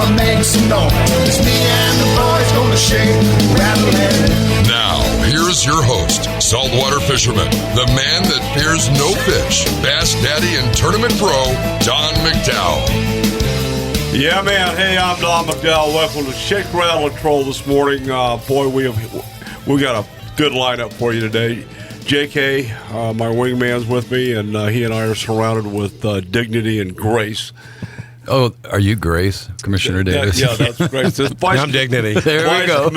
gonna make some noise. It's me and the boys gonna shake, rattle, and... Now, here's your host, saltwater fisherman, the man that fears no fish, bass daddy and tournament pro, Don McDowell. Yeah, man. Hey, I'm Don McDowell. Welcome to Shake, Rattle, and Troll this morning. Boy, we got a good lineup for you today. JK, my wingman's with me, and he and I are surrounded with dignity and grace. Oh, are you Grace, Commissioner Davis? Yeah, that's Grace. I'm Dignity. There we go.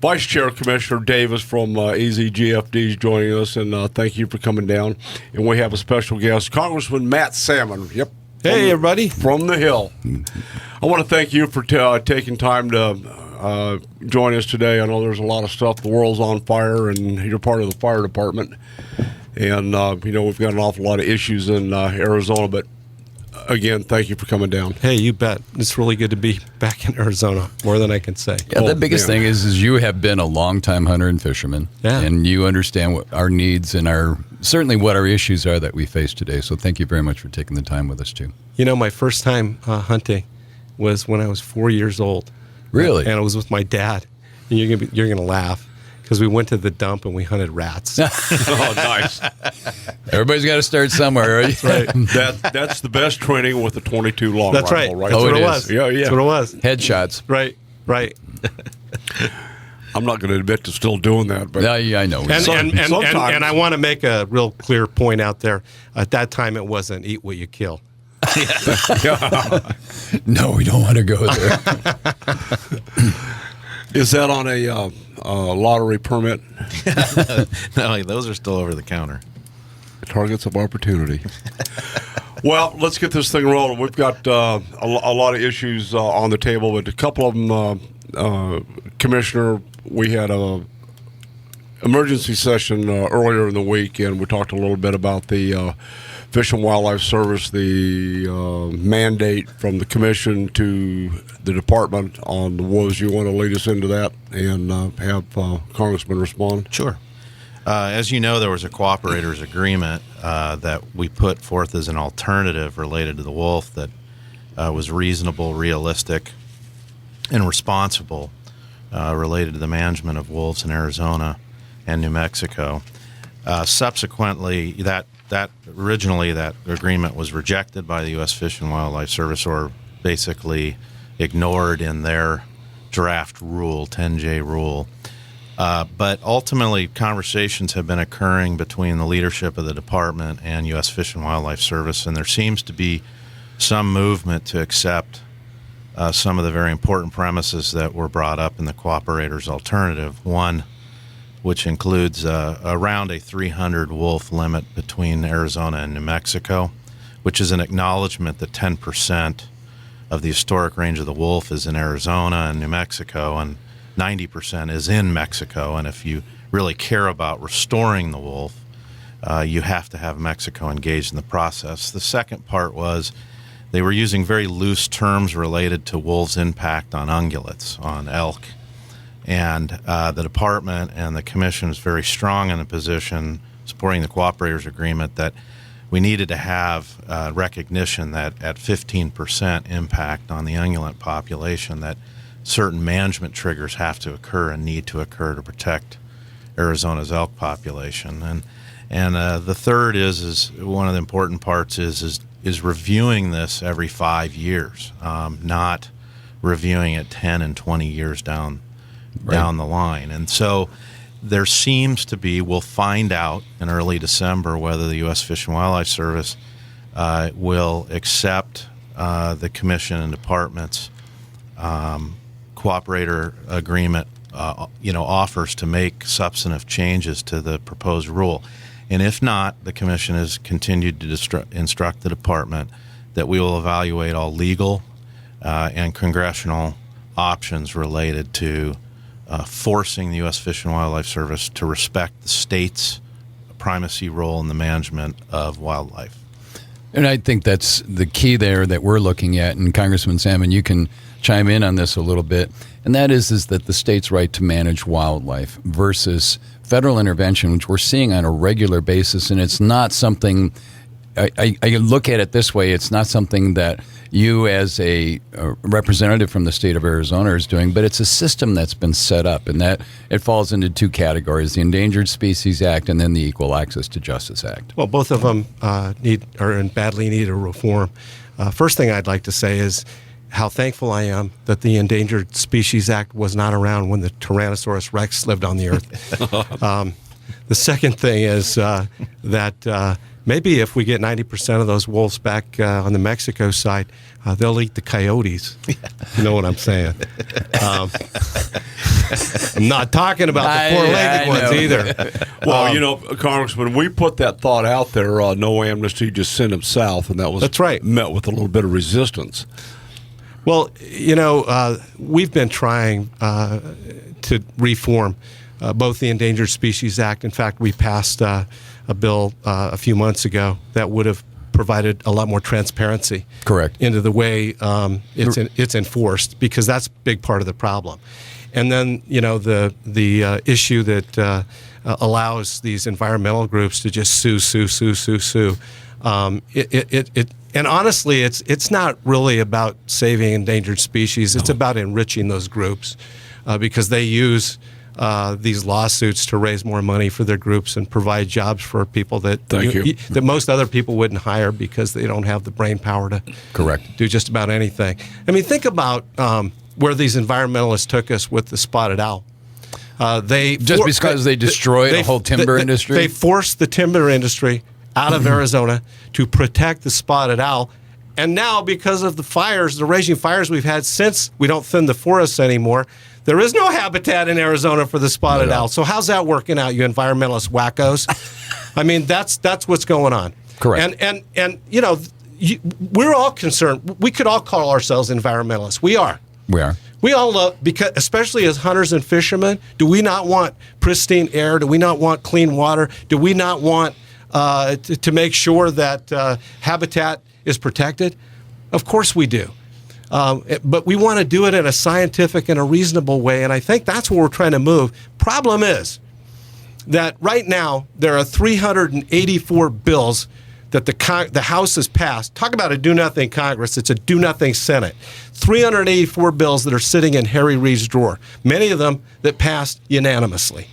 Vice Chair Commissioner Davis from EZGFD is joining us, and thank you for coming down. And we have a special guest, Congressman Matt Salmon. Yep. Hey, everybody. From the Hill. I want to thank you for taking time to join us today. I know there's a lot of stuff. The world's on fire, and you're part of the fire department. And, we've got an awful lot of issues in Arizona. But, again, thank you for coming down. Hey, you bet. It's really good to be back in Arizona, more than I can say. Yeah, the biggest thing is you have been a long-time hunter and fisherman. Yeah. And you understand what our needs and certainly what our issues are that we face today. So thank you very much for taking the time with us, too. You know, my first time hunting was when I was 4 years old. Really? And it was with my dad. And you're gonna laugh because we went to the dump and we hunted rats. Oh, nice. Everybody's got to start somewhere, right? That's right. That's the best training with a 22 long That's rifle, right. right? That's Oh, what it it is. was. Yeah. That's what it was. Headshots. Right. I'm not going to admit to still doing that, but Yeah, I know. And I want to make a real clear point out there. At that time, it wasn't eat what you kill. No, we don't want to go there. Is that on a lottery permit? No, those are still over the counter. Targets of opportunity. Well, let's get this thing rolling. We've got a lot of issues on the table, but a couple of them, Commissioner, we had a emergency session earlier in the week, and we talked a little bit about the Fish and Wildlife Service, the mandate from the Commission to the Department on the wolves. You want to lead us into that and have Congressman respond? Sure. As you know, there was a cooperators agreement that we put forth as an alternative related to the wolf that was reasonable, realistic, and responsible related to the management of wolves in Arizona and New Mexico. Subsequently, that agreement was rejected by the U.S. Fish and Wildlife Service, or basically ignored in their draft rule, 10J rule. But ultimately, conversations have been occurring between the leadership of the department and U.S. Fish and Wildlife Service, and there seems to be some movement to accept some of the very important premises that were brought up in the cooperators alternative. One, which includes around a 300 wolf limit between Arizona and New Mexico, which is an acknowledgement that 10% of the historic range of the wolf is in Arizona and New Mexico, and 90% is in Mexico. And if you really care about restoring the wolf, you have to have Mexico engaged in the process. The second part was they were using very loose terms related to wolves' impact on ungulates, on elk. And the department and the commission is very strong in a position supporting the cooperators agreement that we needed to have recognition that at 15% impact on the ungulate population, that certain management triggers have to occur and need to occur to protect Arizona's elk population. And the third is one of the important parts is reviewing this every 5 years, not reviewing it 10 and 20 years down the line. And so there seems to be, we'll find out in early December whether the U.S. Fish and Wildlife Service will accept the commission and department's cooperator agreement offers to make substantive changes to the proposed rule. And if not, the commission has continued to instruct the department that we will evaluate all legal and congressional options related to forcing the U.S. Fish and Wildlife Service to respect the state's primacy role in the management of wildlife. And I think that's the key there that we're looking at. And Congressman Salmon, you can chime in on this a little bit. And that is that the state's right to manage wildlife versus federal intervention, which we're seeing on a regular basis. And it's not something I look at it this way. It's not something that you as a representative from the state of Arizona is doing, but it's a system that's been set up, and that it falls into two categories: the Endangered Species Act and then the Equal Access to Justice Act. Well, both of them are in badly need of reform. First thing I'd like to say is how thankful I am that the Endangered Species Act was not around when the Tyrannosaurus Rex lived on the earth. The second thing is that maybe if we get 90% of those wolves back on the Mexico side, they'll eat the coyotes. You know what I'm saying? I'm not talking about the four-legged ones either. Well, Congressman, we put that thought out there, no amnesty, just send them south, and that was That's right. met with a little bit of resistance. Well, we've been trying to reform both the Endangered Species Act. In fact, we passed a bill a few months ago that would have provided a lot more transparency Correct. into the way it's enforced, because that's a big part of the problem. And then, the issue that allows these environmental groups to just sue. And honestly, it's not really about saving endangered species. It's about enriching those groups because they use these lawsuits to raise more money for their groups and provide jobs for people that that most other people wouldn't hire because they don't have the brain power to do just about anything. I mean, think about where these environmentalists took us with the spotted owl. Because they destroyed the whole timber industry? They forced the timber industry out of Arizona to protect the spotted owl. And now, because of the fires, the raging fires we've had since we don't thin the forests anymore, there is no habitat in Arizona for the spotted owl. So how's that working out, you environmentalist wackos? I mean, that's what's going on. Correct. And we're all concerned. We could all call ourselves environmentalists. We are. We are. We all love, because especially as hunters and fishermen, do we not want pristine air? Do we not want clean water? Do we not want to make sure that habitat is protected? Of course we do. But we want to do it in a scientific and a reasonable way, and I think that's where we're trying to move. Problem is that right now there are 384 bills that the House has passed. Talk about a do-nothing Congress. It's a do-nothing Senate. 384 bills that are sitting in Harry Reid's drawer, many of them that passed unanimously.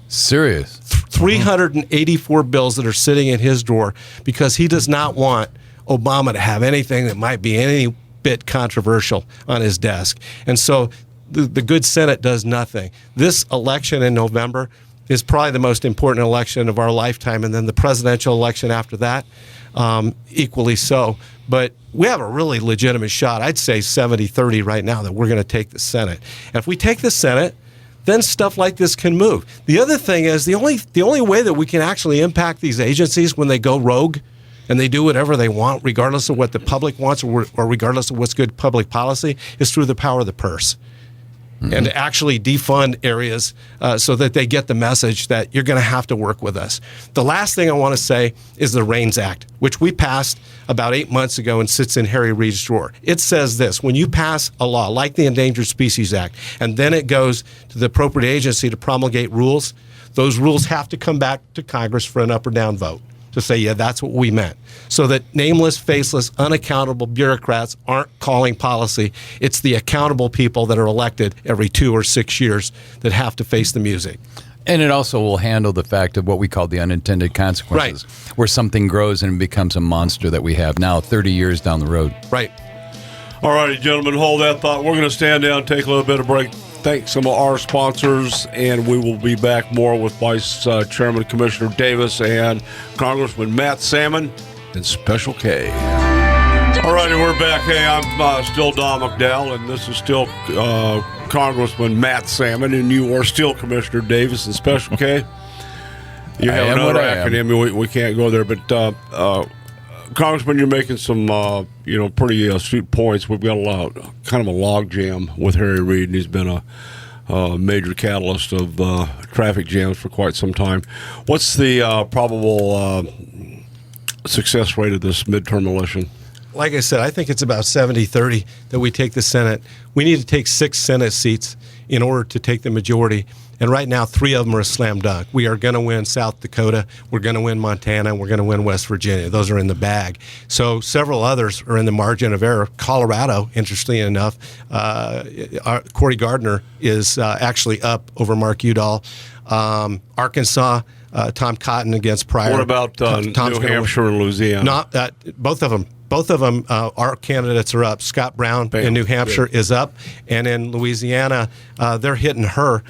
Serious? 384 bills that are sitting in his drawer because he does not want Obama to have anything that might be any bit controversial on his desk. And so the good Senate does nothing. This election in November is probably the most important election of our lifetime, and then the presidential election after that, equally so. But we have a really legitimate shot. I'd say 70-30 right now that we're going to take the Senate. And if we take the Senate, then stuff like this can move. The other thing is the only way that we can actually impact these agencies when they go rogue and they do whatever they want, regardless of what the public wants or regardless of what's good public policy, is through the power of the purse. Mm-hmm. And to actually defund areas so that they get the message that you're going to have to work with us. The last thing I want to say is the REINS Act, which we passed about 8 months ago and sits in Harry Reid's drawer. It says this: when you pass a law like the Endangered Species Act, and then it goes to the appropriate agency to promulgate rules, those rules have to come back to Congress for an up or down vote to say, yeah, that's what we meant. So that nameless, faceless, unaccountable bureaucrats aren't calling policy. It's the accountable people that are elected every 2 or 6 years that have to face the music. And it also will handle the fact of what we call the unintended consequences, where something grows and becomes a monster that we have now 30 years down the road. Right. All righty, gentlemen, hold that thought. We're going to stand down, take a little bit of break, thank some of our sponsors, and we will be back more with Vice Chairman Commissioner Davis and Congressman Matt Salmon and Special K. All righty, we're back. Hey, I'm still Don McDowell, and this is still Congressman Matt Salmon, and you are still Commissioner Davis and Special K. You have another acronym. We can't go there, but Congressman, you're making some pretty astute points. We've got kind of a log jam with Harry Reid, and he's been a major catalyst of traffic jams for quite some time. What's the probable success rate of this midterm election? Like I said, I think it's about 70-30 that we take the Senate. We need to take 6 Senate seats in order to take the majority. And right now, 3 of them are a slam dunk. We are going to win South Dakota. We're going to win Montana. We're going to win West Virginia. Those are in the bag. So several others are in the margin of error. Colorado, interestingly enough, Cory Gardner is actually up over Mark Udall. Arkansas, Tom Cotton against Pryor. What about New Hampshire and Louisiana? Both of them. Both of them, our candidates are up. Scott Brown in New Hampshire is up, and in Louisiana, they're hitting her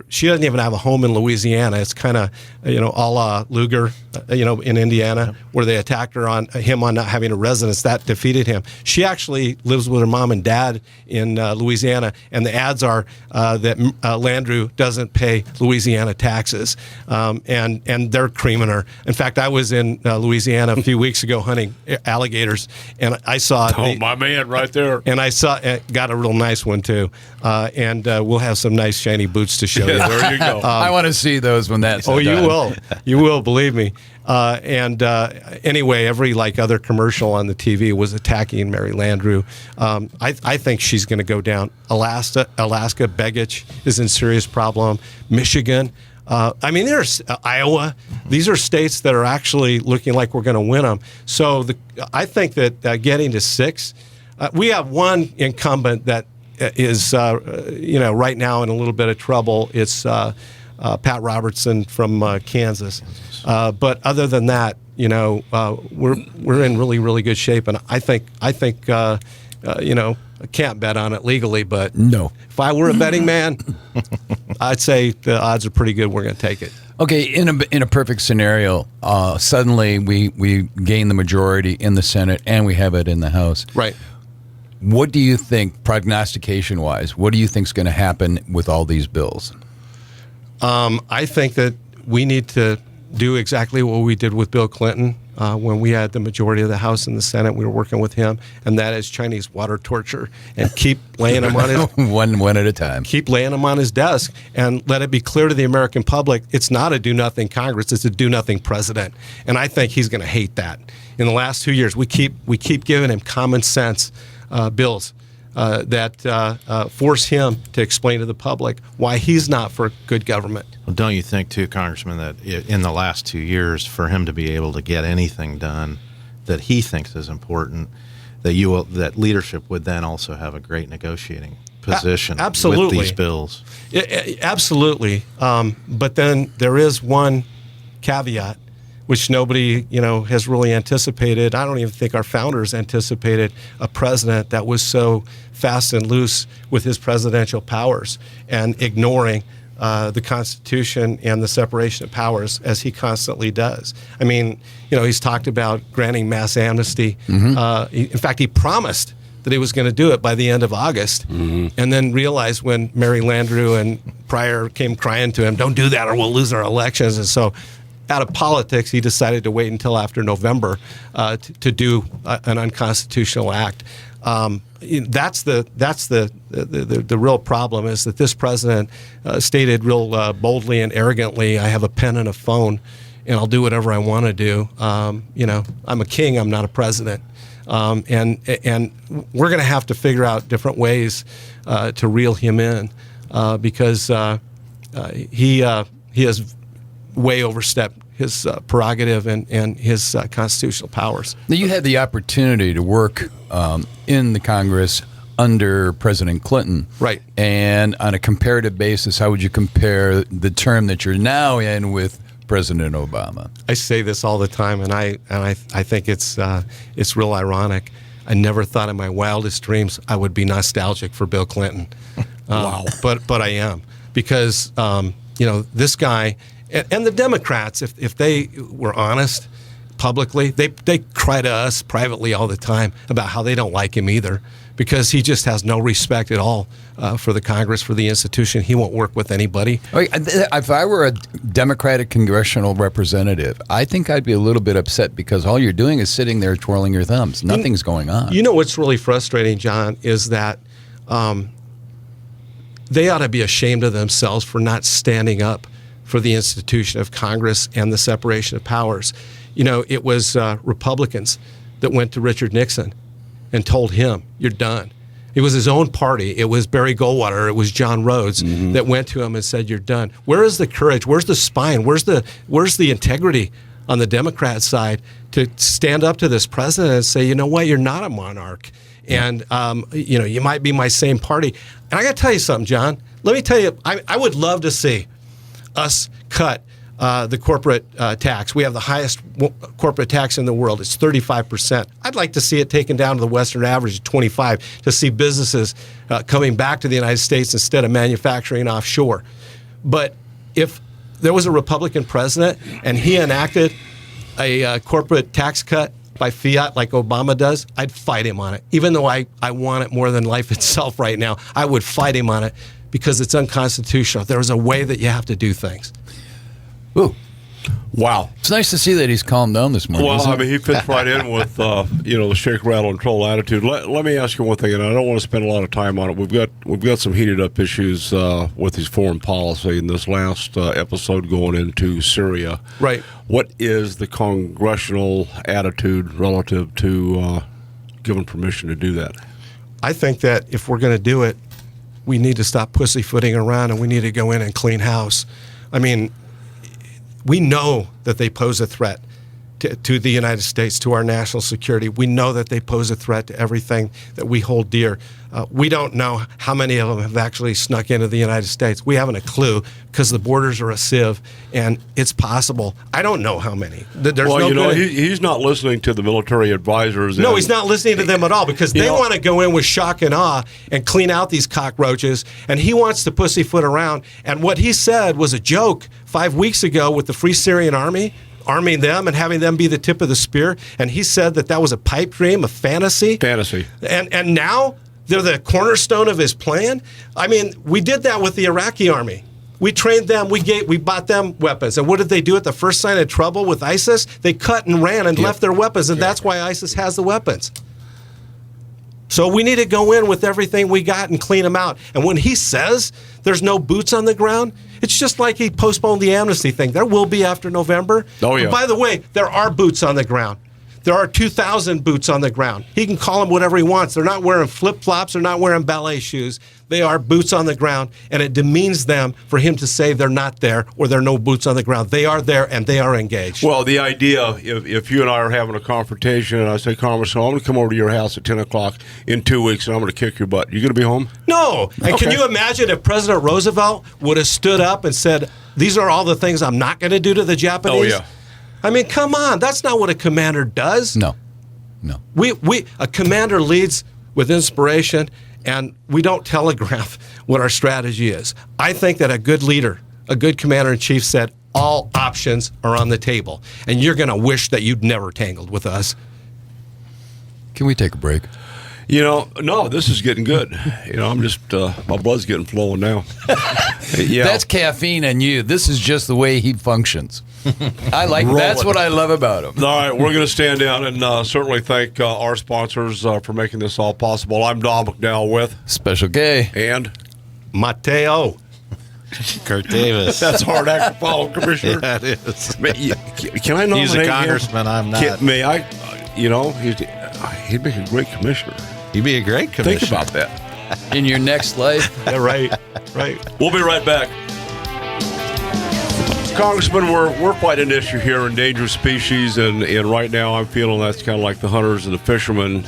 she doesn't even have a home in Louisiana. It's kind of, a la Lugar, in Indiana, where they attacked him on not having a residence. That defeated him. She actually lives with her mom and dad in Louisiana, and the ads are that Landrieu doesn't pay Louisiana taxes, and they're creaming her. In fact, I was in Louisiana a few weeks ago hunting alligators, and I saw my man right there. And I got a real nice one too, and we'll have some nice shiny boots to show you. There you go. I want to see those when that's you done. you will, believe me. Anyway, every other commercial on the TV was attacking Mary Landrieu. I think she's going to go down. Alaska, Begich is in serious problem. Michigan. There's Iowa. These are states that are actually looking like we're going to win them. So I think that getting to 6, we have one incumbent that is, right now in a little bit of trouble. It's Pat Robertson from Kansas. But other than that, we're in really, really good shape. And I think I can't bet on it legally, but no. If I were a betting man, I'd say the odds are pretty good. We're going to take it. Okay, in a perfect scenario, suddenly we gain the majority in the Senate and we have it in the House. Right. What do you think, prognostication-wise, what do you think is going to happen with all these bills? I think that we need to do exactly what we did with Bill Clinton when we had the majority of the House and the Senate. We were working with him, and that is Chinese water torture, and keep laying him on his one at a time. Keep laying him on his desk, and let it be clear to the American public: it's not a do-nothing Congress; it's a do-nothing president. And I think he's going to hate that. In the last 2 years, we keep giving him common sense bills that force him to explain to the public why he's not for good government. Well, don't you think, too, Congressman, that in the last 2 years, for him to be able to get anything done that he thinks is important, that leadership would then also have a great negotiating position with these bills? Absolutely. But then there is one caveat, which nobody, has really anticipated. I don't even think our founders anticipated a president that was so fast and loose with his presidential powers and ignoring the Constitution and the separation of powers as he constantly does. I mean, he's talked about granting mass amnesty. Mm-hmm. In fact, he promised that he was going to do it by the end of August, and then realized when Mary Landrieu and Pryor came crying to him, "Don't do that or we'll lose our elections." And so out of politics, he decided to wait until after November to do an unconstitutional act. That's the real problem, is that this president stated real boldly and arrogantly, "I have a pen and a phone, and I'll do whatever I want to do. I'm a king. I'm not a president." And we're going to have to figure out different ways to reel him in because he has way overstepped his prerogative and his constitutional powers. Now, you had the opportunity to work in the Congress under President Clinton. Right. And on a comparative basis, how would you compare the term that you're now in with President Obama? I say this all the time, and I think it's real ironic. I never thought in my wildest dreams I would be nostalgic for Bill Clinton. Wow. But I am, because this guy and the Democrats, if they were honest publicly, they cry to us privately all the time about how they don't like him either, because he just has no respect at all for the Congress, for the institution. He won't work with anybody. If I were a Democratic congressional representative, I think I'd be a little bit upset, because all you're doing is sitting there twirling your thumbs. Nothing's going on. What's really frustrating, John, is that they ought to be ashamed of themselves for not standing up for the institution of Congress and the separation of powers. It was Republicans that went to Richard Nixon and told him, "You're done." It was his own party. It was Barry Goldwater. It was John Rhodes that went to him and said, "You're done." Where is the courage? Where's the spine? Where's the integrity on the Democrat side to stand up to this president and say, "You know what? You're not a monarch, and you might be my same party." And I got to tell you something, John. Let me tell you, I would love to see us cut the corporate tax. We have the highest corporate tax in the world. It's 35%. I'd like to see it taken down to the Western average of 25 to see businesses coming back to the United States instead of manufacturing offshore. But if there was a Republican president and he enacted a corporate tax cut by fiat like Obama does, I'd fight him on it. Even though I want it more than life itself right now, I would fight him on it because it's unconstitutional. There's a way that you have to do things. Ooh. Wow. It's nice to see that he's calmed down this morning. Well, isn't I it? mean, he fits right in with, the shake, rattle, and troll attitude. Let me ask you one thing, and I don't want to spend a lot of time on it. We've got some heated up issues with his foreign policy in this last episode going into Syria. Right. What is the congressional attitude relative to giving permission to do that? I think that if we're going to do it, we need to stop pussyfooting around and we need to go in and clean house. I mean, we know that they pose a threat to the United States, to our national security. We know that they pose a threat to everything that we hold dear. We don't know how many of them have actually snuck into the United States. We haven't a clue because the borders are a sieve, and it's possible. I don't know how many. He's not listening to the military advisors. No, he's not listening to them at all because they want to go in with shock and awe and clean out these cockroaches, and he wants to pussyfoot around. And what he said was a joke 5 weeks ago with the Free Syrian Army, arming them and having them be the tip of the spear. And he said that was a pipe dream, a fantasy. And now they're the cornerstone of his plan. I mean, we did that with the Iraqi army. We trained them. We bought them weapons. And what did they do at the first sign of trouble with ISIS? They cut and ran and left their weapons. And that's why ISIS has the weapons. So we need to go in with everything we got and clean them out. And when he says there's no boots on the ground, it's just like he postponed the amnesty thing. There will be after November. Oh, yeah. And by the way, there are boots on the ground. There are 2,000 boots on the ground. He can call them whatever he wants. They're not wearing flip-flops. They're not wearing ballet shoes. They are boots on the ground, and it demeans them for him to say they're not there or there are no boots on the ground. They are there, and they are engaged. Well, the idea, if you and I are having a confrontation, and I say, Congressman, I'm going to come over to your house at 10 o'clock in 2 weeks, and I'm going to kick your butt. You going to be home? No. And Can you imagine if President Roosevelt would have stood up and said, these are all the things I'm not going to do to the Japanese? Oh, yeah. I mean, come on. That's not what a commander does. No. A commander leads with inspiration, and we don't telegraph what our strategy is. I think that a good leader, a good commander-in-chief said, all options are on the table, and you're going to wish that you'd never tangled with us. Can we take a break? No, this is getting good. I'm just, my blood's getting flowing now. Yeah. That's caffeine in you. This is just the way he functions. That's what I love about him. All right, we're going to stand down and certainly thank our sponsors for making this all possible. I'm Don McDowell with Special K and Mateo. Kurt Davis. That's hard act to follow, Commissioner. Yeah, it is. Can I nominate He's a congressman. I'm not. May I? He'd make a great commissioner. He'd be a great commissioner. Think about that. in your next life. Yeah, right. We'll be right back. Congressman, we're fighting an issue here, endangered species, and right now I'm feeling that's kind of like the hunters and the fishermen.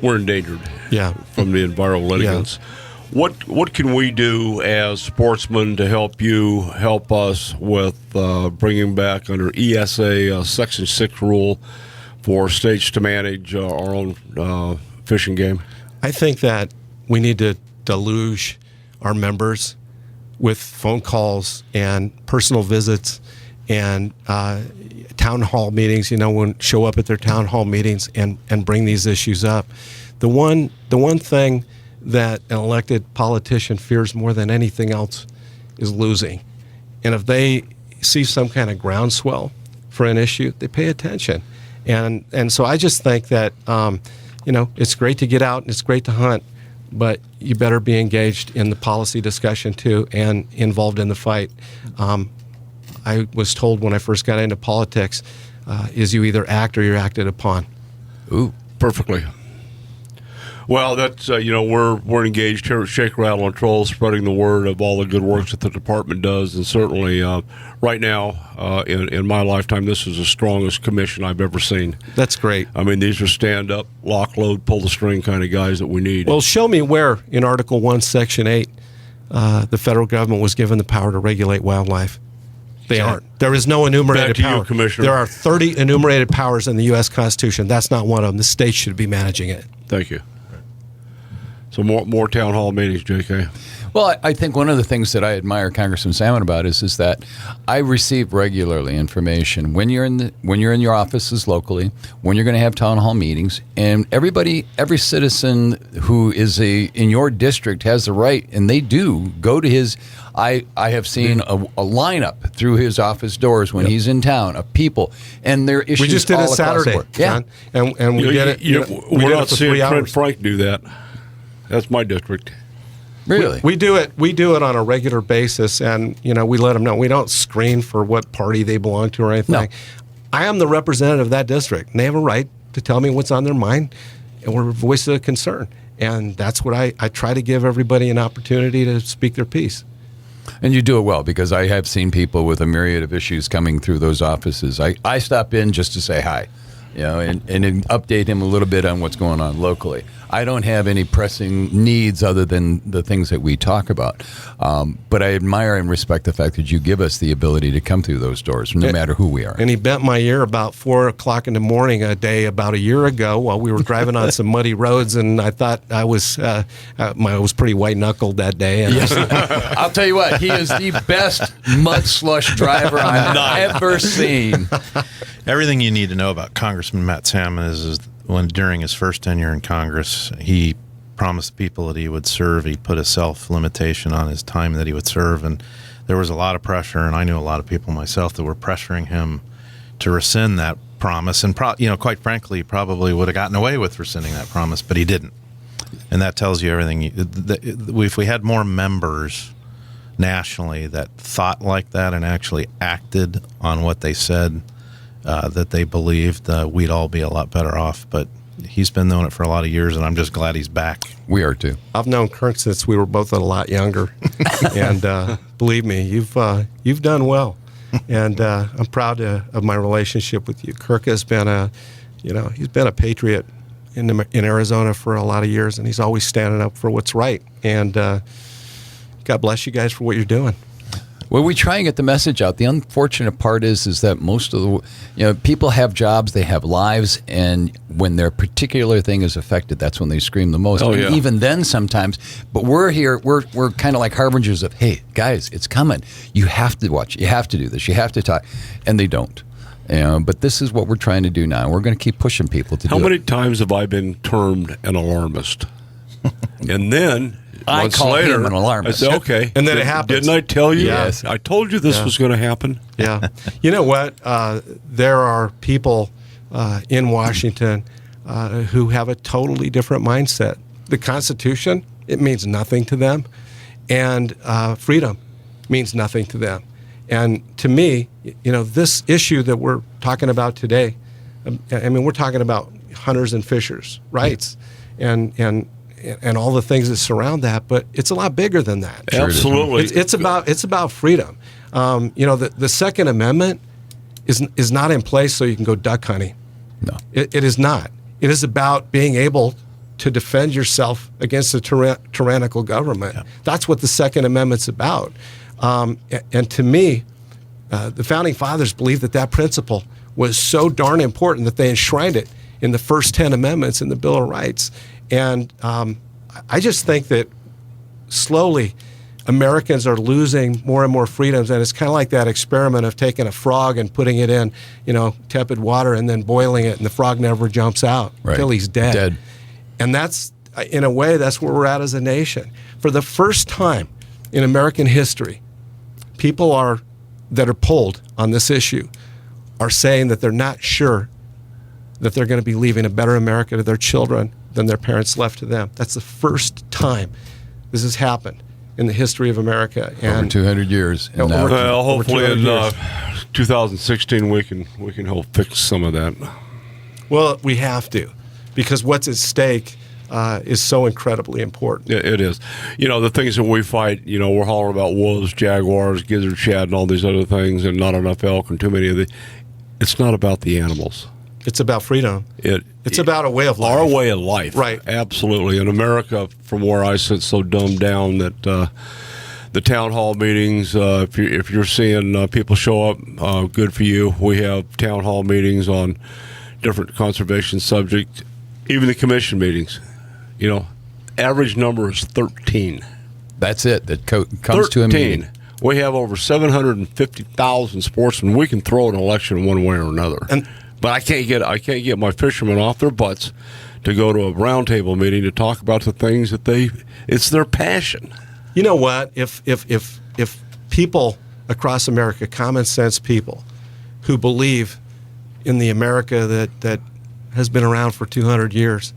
We're endangered from the environmental litigants. Yeah. What can we do as sportsmen to help us with bringing back under ESA Section 6 rule for states to manage our own fishing game? I think that we need to deluge our members with phone calls and personal visits and town hall meetings, show up at their town hall meetings and bring these issues up. The one thing that an elected politician fears more than anything else is losing. And if they see some kind of groundswell for an issue, they pay attention. And so I just think that, it's great to get out and it's great to hunt, but you better be engaged in the policy discussion too and involved in the fight. I was told when I first got into politics, is you either act or you're acted upon. Ooh, perfectly. Well, that's we're engaged here at Shake, Rattle, and Troll, spreading the word of all the good work that the department does, and certainly right now in my lifetime, this is the strongest commission I've ever seen. That's great. I mean, these are stand up, lock, load, pull the string kind of guys that we need. Well, show me where in Article 1, Section 8, the federal government was given the power to regulate wildlife. They aren't. There is no enumerated Back to power. you, Commissioner. There are 30 enumerated powers in the U.S. Constitution. That's not one of them. The states should be managing it. Thank you. So more town hall meetings, J.K. Well, I think one of the things that I admire Congressman Salmon about is that I receive regularly information when you're in your offices locally, when you're going to have town hall meetings, and every citizen who is in your district has the right, and they do go to his. I have seen a lineup through his office doors when he's in town of people, and their issues. We just did all it Saturday, across the board. John, and we did it. We're not seeing Trent Frank do that. That's my district. Really? We do it on a regular basis, and we let them know. We don't screen for what party they belong to or anything. No. I am the representative of that district, and they have a right to tell me what's on their mind, and we're a voice of concern. And that's what I try to give everybody an opportunity to speak their piece. And you do it well, because I have seen people with a myriad of issues coming through those offices. I stop in just to say hi, and update him a little bit on what's going on locally. I don't have any pressing needs other than the things that we talk about. But I admire and respect the fact that you give us the ability to come through those doors, no matter who we are. And he bent my ear about 4 o'clock in the morning a day about a year ago while we were driving on some muddy roads, and I thought I was pretty white-knuckled that day. And I'll tell you what, he is the best mud slush driver I've ever seen. Everything you need to know about Congressman Matt Salmon is when during his first tenure in Congress, he promised people that he would serve. He put a self-limitation on his time that he would serve, and there was a lot of pressure, and I knew a lot of people myself that were pressuring him to rescind that promise, and quite frankly, probably would have gotten away with rescinding that promise, but he didn't. And that tells you everything. If we had more members nationally that thought like that and actually acted on what they said that they believed, we'd all be a lot better off. But he's been doing it for a lot of years, and I'm just glad he's back. We are too. I've known Kirk since we were both a lot younger, and believe me, you've done well, and I'm proud of my relationship with you. Kirk has been he's been a patriot in Arizona for a lot of years, and he's always standing up for what's right. And God bless you guys for what you're doing. Well, we try and get the message out. The unfortunate part is that most of the people have jobs, they have lives, and when their particular thing is affected, that's when they scream the most. Oh, and yeah. even then, sometimes. But we're here. We're kind of like harbingers of, hey, guys, it's coming. You have to watch. You have to do this. You have to talk, and they don't. But this is what we're trying to do now. We're going to keep pushing people to do it. How many times have I been termed an alarmist? And then I months call later, him an alarmist. I say, okay. And then it happens. Didn't I tell you? Yes. I told you this was going to happen. Yeah. You know what? There are people in Washington who have a totally different mindset. The Constitution, it means nothing to them. And freedom means nothing to them. And to me, this issue that we're talking about today, I mean, we're talking about hunters and fishers' rights and all the things that surround that, but it's a lot bigger than that. Absolutely. It's about freedom. The Second Amendment is not in place so you can go duck hunting. No. It is not. It is about being able to defend yourself against a tyrannical government. Yeah. That's what the Second Amendment's about. And to me, the Founding Fathers believed that principle was so darn important that they enshrined it in the first 10 amendments in the Bill of Rights. And I just think that slowly Americans are losing more and more freedoms. And it's kind of like that experiment of taking a frog and putting it in, tepid water and then boiling it, and the frog never jumps out until he's dead. And that's, in a way, that's where we're at as a nation. For the first time in American history, people that are polled on this issue are saying that they're not sure that they're going to be leaving a better America to their children than their parents left to them. That's the first time this has happened in the history of America. And over 200 years. Well, hopefully in 2016 we can help fix some of that. Well, we have to, because what's at stake is so incredibly important. It is. The things that we fight, we're hollering about wolves, jaguars, gizzard shad, and all these other things, and not enough elk and too many of the. It's not about the animals. It's about freedom. It's about a way of life. Our way of life. Right. Absolutely. In America, from where I sit, so dumbed down that the town hall meetings, if you're seeing people show up, good for you. We have town hall meetings on different conservation subjects, even the commission meetings. Average number is 13. That's it. That comes 13. to a meeting. We have over 750,000 sportsmen. We can throw an election one way or another. But I can't get my fishermen off their butts to go to a roundtable meeting to talk about the things that it's their passion. You know what? If people across America, common sense people who believe in the America that has been around for 200 years,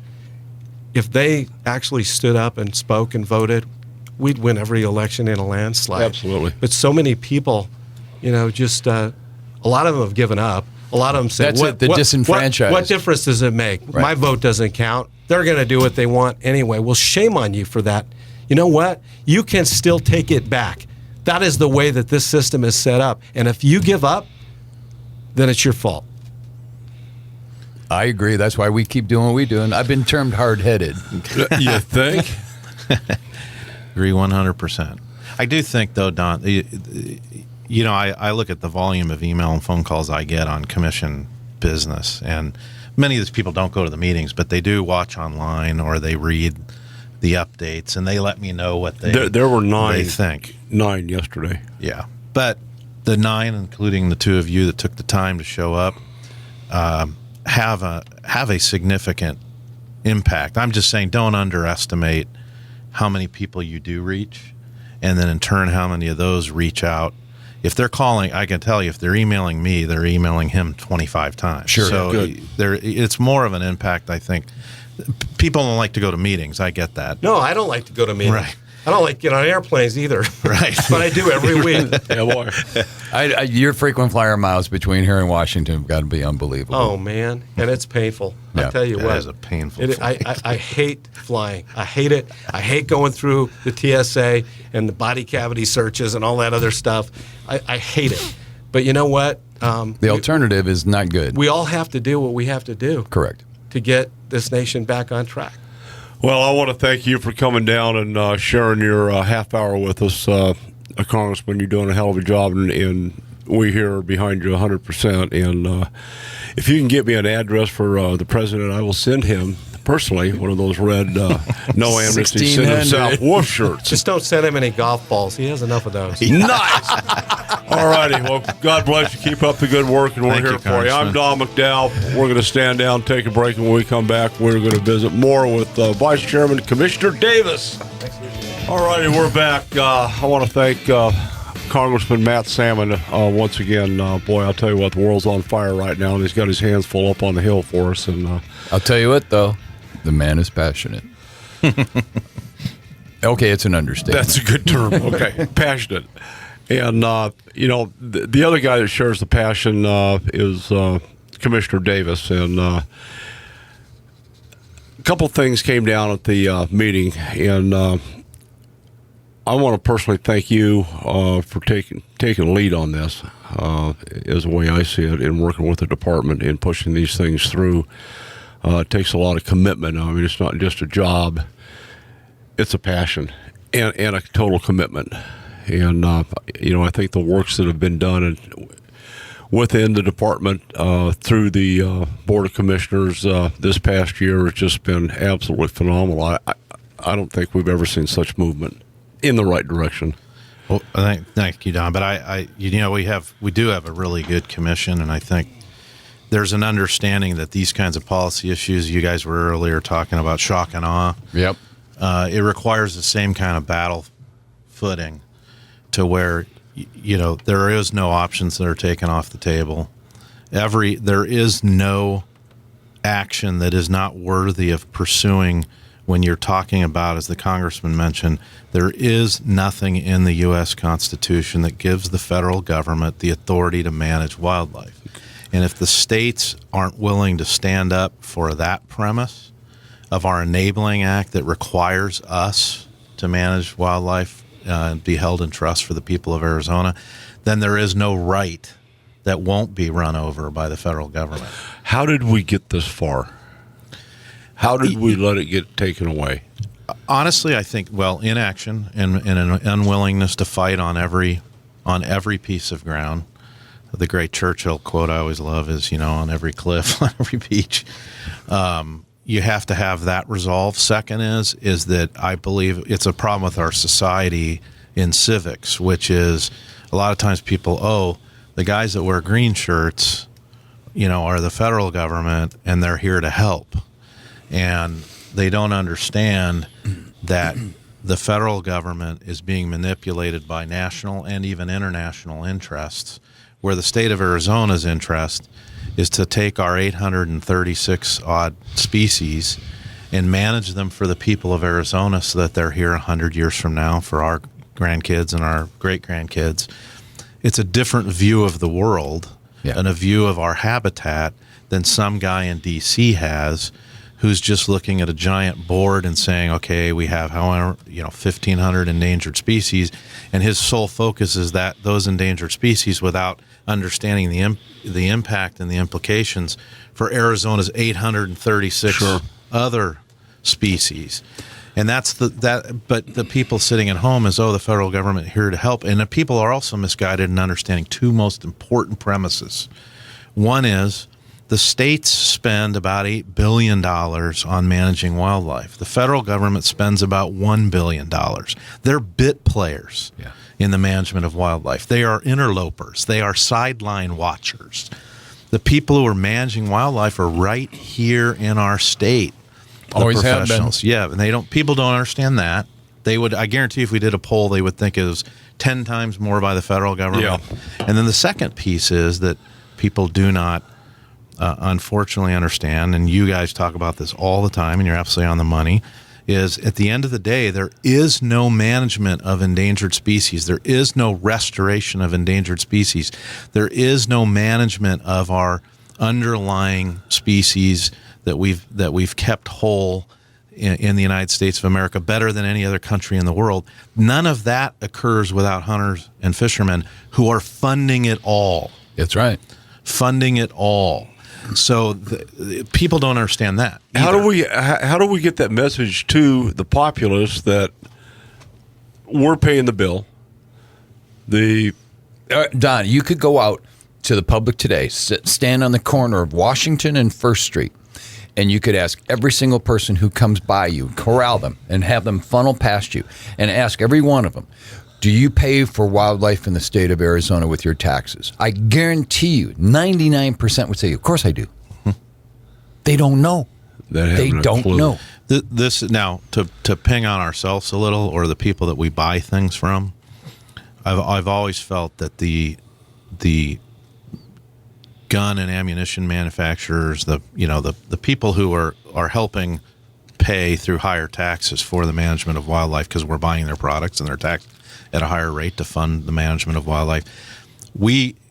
if they actually stood up and spoke and voted, we'd win every election in a landslide. Absolutely. But so many people, just a lot of them have given up. A lot of them say, disenfranchised. What difference does it make? Right. My vote doesn't count. They're going to do what they want anyway. Well, shame on you for that. You know what? You can still take it back. That is the way that this system is set up. And if you give up, then it's your fault. I agree. That's why we keep doing what we do. And I've been termed hard-headed. You think? Agree 100%. I do think, though, Don, I look at the volume of email and phone calls I get on commission business, and many of these people don't go to the meetings, but they do watch online or they read the updates, and they let me know what there were 9. They think 9 yesterday. Yeah, but the 9, including the 2 of you that took the time to show up, have a significant impact. I'm just saying, don't underestimate how many people you do reach, and then in turn, how many of those reach out. If they're calling, I can tell you, if they're emailing me, they're emailing him 25 times. Sure. So good. It's more of an impact, I think. People don't like to go to meetings. I get that. No, I don't like to go to meetings. Right. I don't like to get on airplanes either. Right. But I do every week. Yeah, boy. Your frequent flyer miles between here and Washington have got to be unbelievable. Oh, man. And it's painful. Yeah. I tell you It what. is a painful flight. I hate flying. I hate it. I hate going through the TSA and the body cavity searches and all that other stuff. I hate it. But you know what? The alternative is not good. We all have to do what we have to do Correct. to get this nation back on track. Well, I want to thank you for coming down and sharing your half hour with us, Congressman. You're doing a hell of a job, and we here are behind you 100%. And if you can get me an address for the president, I will send him personally one of those red no amnesty, send him South Wolf shirts. Just don't send him any golf balls. He has enough of those. Nice. All righty. Well, God bless you. Keep up the good work, and we're Thank here you, for you. I'm Congressman. Don McDowell. We're going to stand down, take a break, and when we come back, we're going to visit more with Vice Chairman Commissioner Davis. All righty, we're back. I want to thank Congressman Matt Salmon once again. Boy, I'll tell you what, the world's on fire right now, and he's got his hands full up on the Hill for us. And I'll tell you what, though, the man is passionate. Okay, it's an understatement. that's a good term. Okay, passionate. And, the other guy that shares the passion is Commissioner Davis. And a couple things came down at the meeting. And I want to personally thank you for taking lead on this, is the way I see it, in working with the department and pushing these things through. It takes a lot of commitment. I mean, it's not just a job. It's a passion and a total commitment. And, I think the works that have been done within the department through the Board of Commissioners this past year has just been absolutely phenomenal. I don't think we've ever seen such movement in the right direction. Well, thank you, Don. But we do have a really good commission, and I think there's an understanding that these kinds of policy issues, you guys were earlier talking about shock and awe. Yep. It requires the same kind of battle footing to where, there is no options that are taken off the table. There is no action that is not worthy of pursuing when you're talking about, as the Congressman mentioned, there is nothing in the U.S. Constitution that gives the federal government the authority to manage wildlife. And if the states aren't willing to stand up for that premise, of our enabling act that requires us to manage wildlife and be held in trust for the people of Arizona, then there is no right that won't be run over by the federal government. How did we get this far? How did we let it get taken away? Honestly, I think, inaction and an unwillingness to fight on every piece of ground. The great Churchill quote I always love is, on every cliff, on every beach. You have to have that resolve. Second is that I believe it's a problem with our society in civics, which is a lot of times people, the guys that wear green shirts, are the federal government and they're here to help. And they don't understand that the federal government is being manipulated by national and even international interests, where the state of Arizona's interest is to take our 836 odd species and manage them for the people of Arizona so that they're here 100 years from now for our grandkids and our great-grandkids. It's a different view of the world and a view of our habitat than some guy in D.C. has, who's just looking at a giant board and saying, okay, we have 1,500 endangered species, and his sole focus is that those endangered species without understanding the impact and the implications for Arizona's 836 other species. And but the people sitting at home is, the federal government here to help. And the people are also misguided in understanding two most important premises. One is the states spend about $8 billion on managing wildlife. The federal government spends about $1 billion. They're bit players in the management of wildlife. They are interlopers. They are sideline watchers. The people who are managing wildlife are right here in our state. Always have been. Yeah, and people don't understand that. I guarantee if we did a poll, they would think it was 10 times more by the federal government. Yeah. And then the second piece is that people do not unfortunately understand, and you guys talk about this all the time, and you're absolutely on the money, is at the end of the day, there is no management of endangered species. There is no restoration of endangered species. There is no management of our underlying species that we've kept whole in the United States of America better than any other country in the world. None of that occurs without hunters and fishermen who are funding it all. That's right. Funding it all. So people don't understand that either. How do we get that message to the populace that we're paying the bill? Don, you could go out to the public today, stand on the corner of Washington and First Street, and you could ask every single person who comes by you, corral them, and have them funnel past you, and ask every one of them, do you pay for wildlife in the state of Arizona with your taxes? I guarantee you, 99% would say, of course I do. They don't know. They don't know. This now, to ping on ourselves a little, or the people that we buy things from, I've always felt that the gun and ammunition manufacturers, the people who are helping pay through higher taxes for the management of wildlife, because we're buying their products and they're taxed at a higher rate to fund the management of wildlife.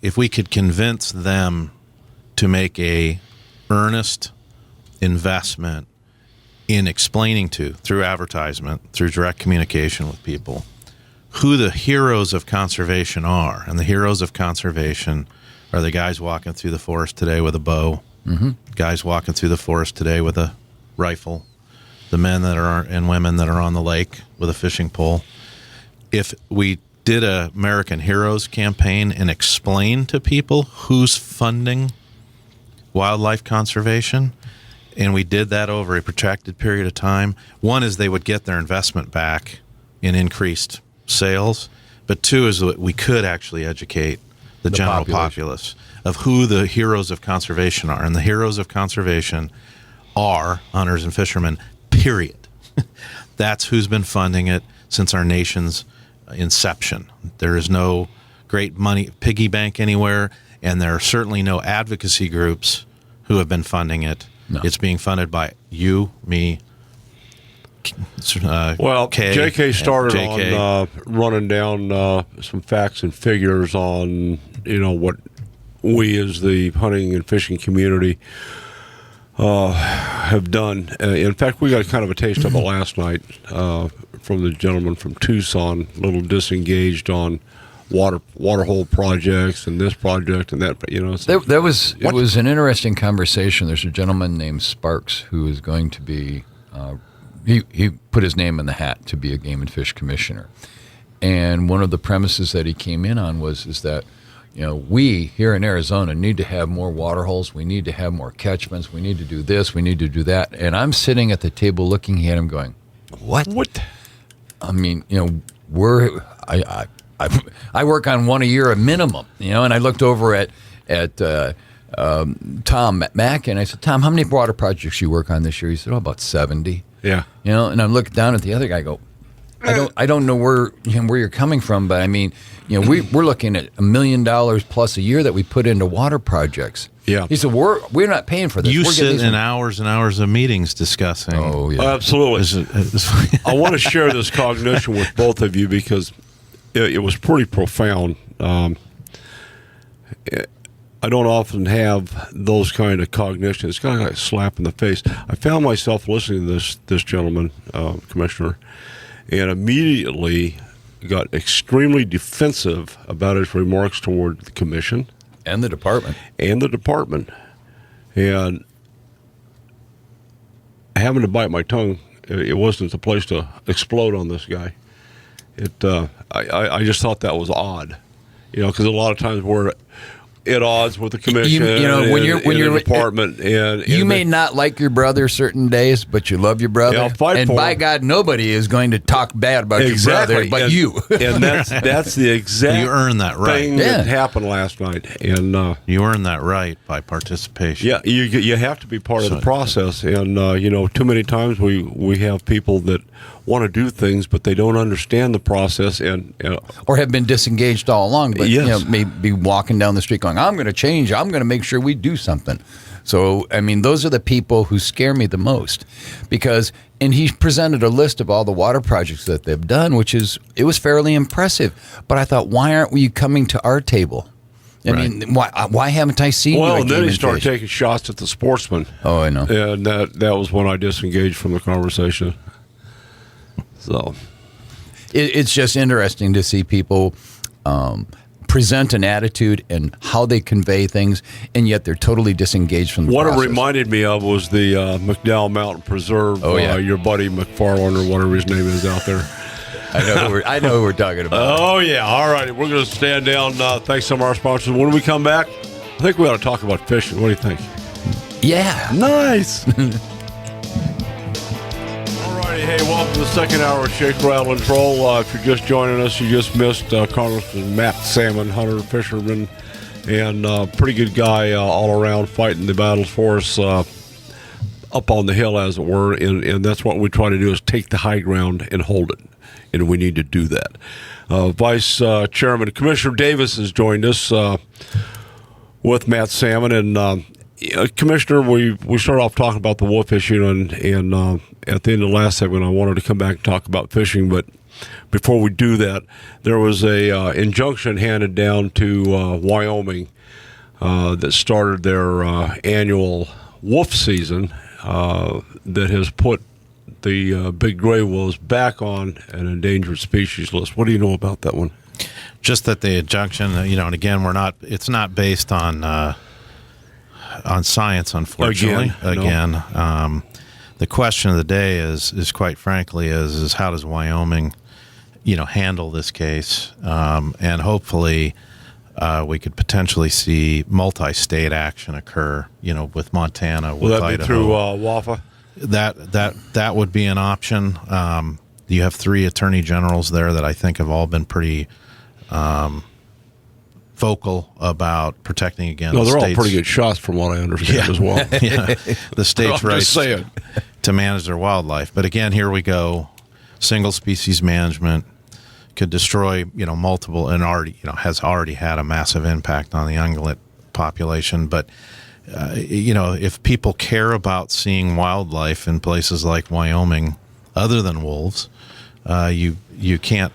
If we could convince them to make a earnest investment in explaining through advertisement, through direct communication with people, who the heroes of conservation are. And the heroes of conservation are the guys walking through the forest today with a bow, guys walking through the forest today with a rifle, the men and women that are on the lake with a fishing pole. If we did a American Heroes campaign and explain to people who's funding wildlife conservation, and we did that over a protracted period of time, one is they would get their investment back in increased sales, but two is that we could actually educate the general populace of who the heroes of conservation are. And the heroes of conservation are hunters and fishermen, period. That's who's been funding it since our nation's inception. There is no great money piggy bank anywhere, and there are certainly no advocacy groups who have been funding it. No. It's being funded by you, me, JK started on running down some facts and figures on what we as the hunting and fishing community have done. In fact, we got kind of a taste of it last night from the gentleman from Tucson, a little disengaged on water hole projects and this project and that. So, It was an interesting conversation. There's a gentleman named Sparks who is going to be. He put his name in the hat to be a game and fish commissioner, and one of the premises that he came in on is that we here in Arizona need to have more water holes. We need to have more catchments. We need to do this. We need to do that. And I'm sitting at the table looking at him, going, "What? What?" I mean, I work on one a year, a minimum, and I looked over at Tom Mack, and I said, Tom, how many water projects you work on this year? He said, about 70. Yeah. And I'm looking down at the other guy, go, I don't know where you're coming from, but I mean, we're looking at $1 million plus a year that we put into water projects. Yeah. He said, we're not paying for this. You we're sit in hours and hours of meetings discussing. Oh, yeah. Absolutely. I want to share this cognition with both of you because it was pretty profound. I don't often have those kind of cognition. It's kind of like a slap in the face. I found myself listening to this gentleman, Commissioner, and immediately got extremely defensive about his remarks toward the commission. And the department. And having to bite my tongue, it wasn't the place to explode on this guy. I just thought that was odd, because a lot of times we're at odds with the commission, when you're the department, and you may not like your brother certain days, but you love your brother. Yeah, I'll fight and for by him. God, nobody is going to talk bad about your brother, but and, you. And that's the exact You earned that right. thing that happened last night, and you earned that right by participation. Yeah, you have to be part of the process, and too many times we have people that want to do things, but they don't understand the process, and or have been disengaged all along, but Yes. may be walking down the street going, I'm going to change, I'm going to make sure we do something. So, I mean, those are the people who scare me the most, and he presented a list of all the water projects that they've done, it was fairly impressive, but I thought, why aren't we coming to our table? I mean, why haven't I seen you? Well, and then he started taking shots at the sportsmen. Oh, I know. And that was when I disengaged from the conversation. So it's just interesting to see people present an attitude and how they convey things, and yet they're totally disengaged from the process. What it reminded me of was the McDowell Mountain Preserve. Oh, yeah. Your buddy McFarland or whatever his name is out there. I know who we're talking about. Oh, yeah. All right. We're going to stand down. Thanks to some of our sponsors. When we come back, I think we ought to talk about fishing. What do you think? Yeah. Nice. Hey, welcome to the second hour of Shake, Rattle, and Troll. If you're just joining us, you just missed Congressman Matt Salmon, hunter, fisherman, and pretty good guy all around, fighting the battles for us up on the hill, as it were. And that's what we try to do, is take the high ground and hold it. And we need to do that. Vice Chairman Commissioner Davis has joined us with Matt Salmon. And Commissioner, we started off talking about the wolf issue, and at the end of the last segment, I wanted to come back and talk about fishing. But before we do that, there was a injunction handed down to Wyoming that started their annual wolf season that has put the big gray wolves back on an endangered species list. What do you know about that one? Just that the injunction, and again, it's not based on science, unfortunately. No. The question of the day is quite frankly is how does Wyoming, handle this case, and hopefully we could potentially see multi-state action occur, with Montana, with Will that Idaho. be through WAFA? That would be an option. You have 3 attorney generals there that I think have all been pretty vocal about protecting against. No, they're all states. pretty good shots, from what I understand as well. Yeah, the state's I'm just rights saying. to manage their wildlife. But again, here we go. Single species management could destroy, multiple, and has already had a massive impact on the ungulate population. But if people care about seeing wildlife in places like Wyoming, other than wolves, you can't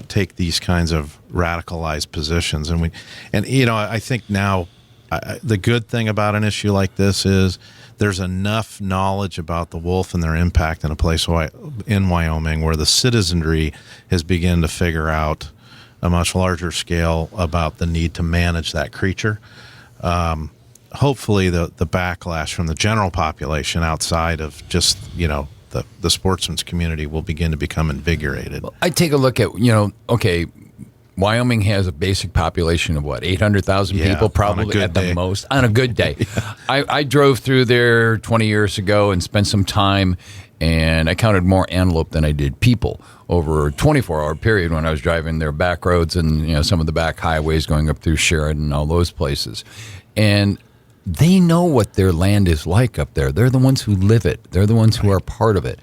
take these kinds of radicalized positions. And I think now the good thing about an issue like this is there's enough knowledge about the wolf and their impact in a place in Wyoming where the citizenry has begun to figure out a much larger scale about the need to manage that creature. Hopefully the backlash from the general population outside of just, the sportsman's community will begin to become invigorated. I take a look at, Wyoming has a basic population of 800,000 people, probably at the most, on a good day. I drove through there 20 years ago and spent some time, and I counted more antelope than I did people over a 24-hour period when I was driving their back roads and some of the back highways going up through Sheridan and all those places. And they know what their land is like up there. They're the ones who live it. They're the ones who are part of it.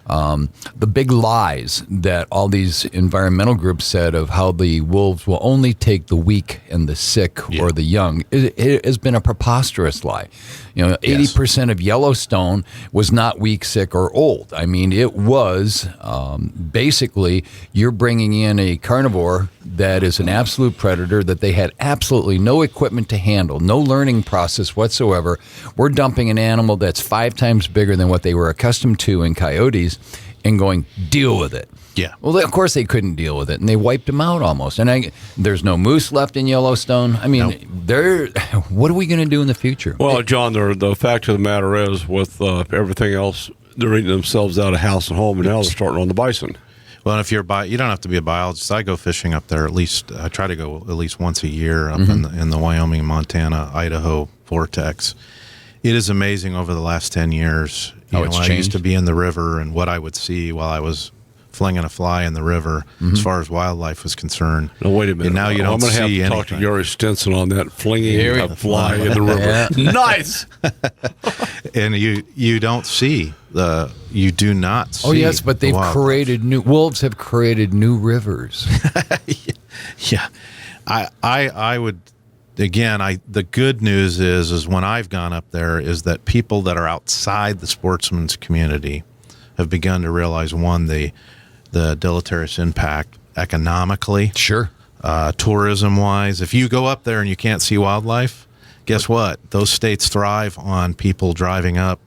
The big lies that all these environmental groups said of how the wolves will only take the weak and the sick or the young, it has been a preposterous lie. 80% of Yellowstone was not weak, sick, or old. I mean, it was basically you're bringing in a carnivore that is an absolute predator that they had absolutely no equipment to handle, no learning process whatsoever. We're dumping an animal that's 5 times bigger than what they were accustomed to in coyotes and going, deal with it. Yeah. Well, of course they couldn't deal with it, and they wiped them out almost. And there's no moose left in Yellowstone. I mean, what are we going to do in the future? Well, John, the fact of the matter is, with everything else, they're eating themselves out of house and home, and now they're starting on the bison. Well, if you don't have to be a biologist. I go fishing up there I try to go at least once a year up in the Wyoming, Montana, Idaho vortex. It is amazing over the last 10 years. I used to be in the river, and what I would see while I was flinging a fly in the river as far as wildlife was concerned. No, wait a minute. And now you don't I'm going to have to talk to Gary Stinson on that, flinging a fly in the river. Nice! And you don't see you do not see. Oh, yes, but they've created wolves have created new rivers. Yeah. I would, again, the good news is when I've gone up there is that people that are outside the sportsman's community have begun to realize, one, the deleterious impact economically. Sure. Tourism-wise. If you go up there and you can't see wildlife, guess what? Those states thrive on people driving up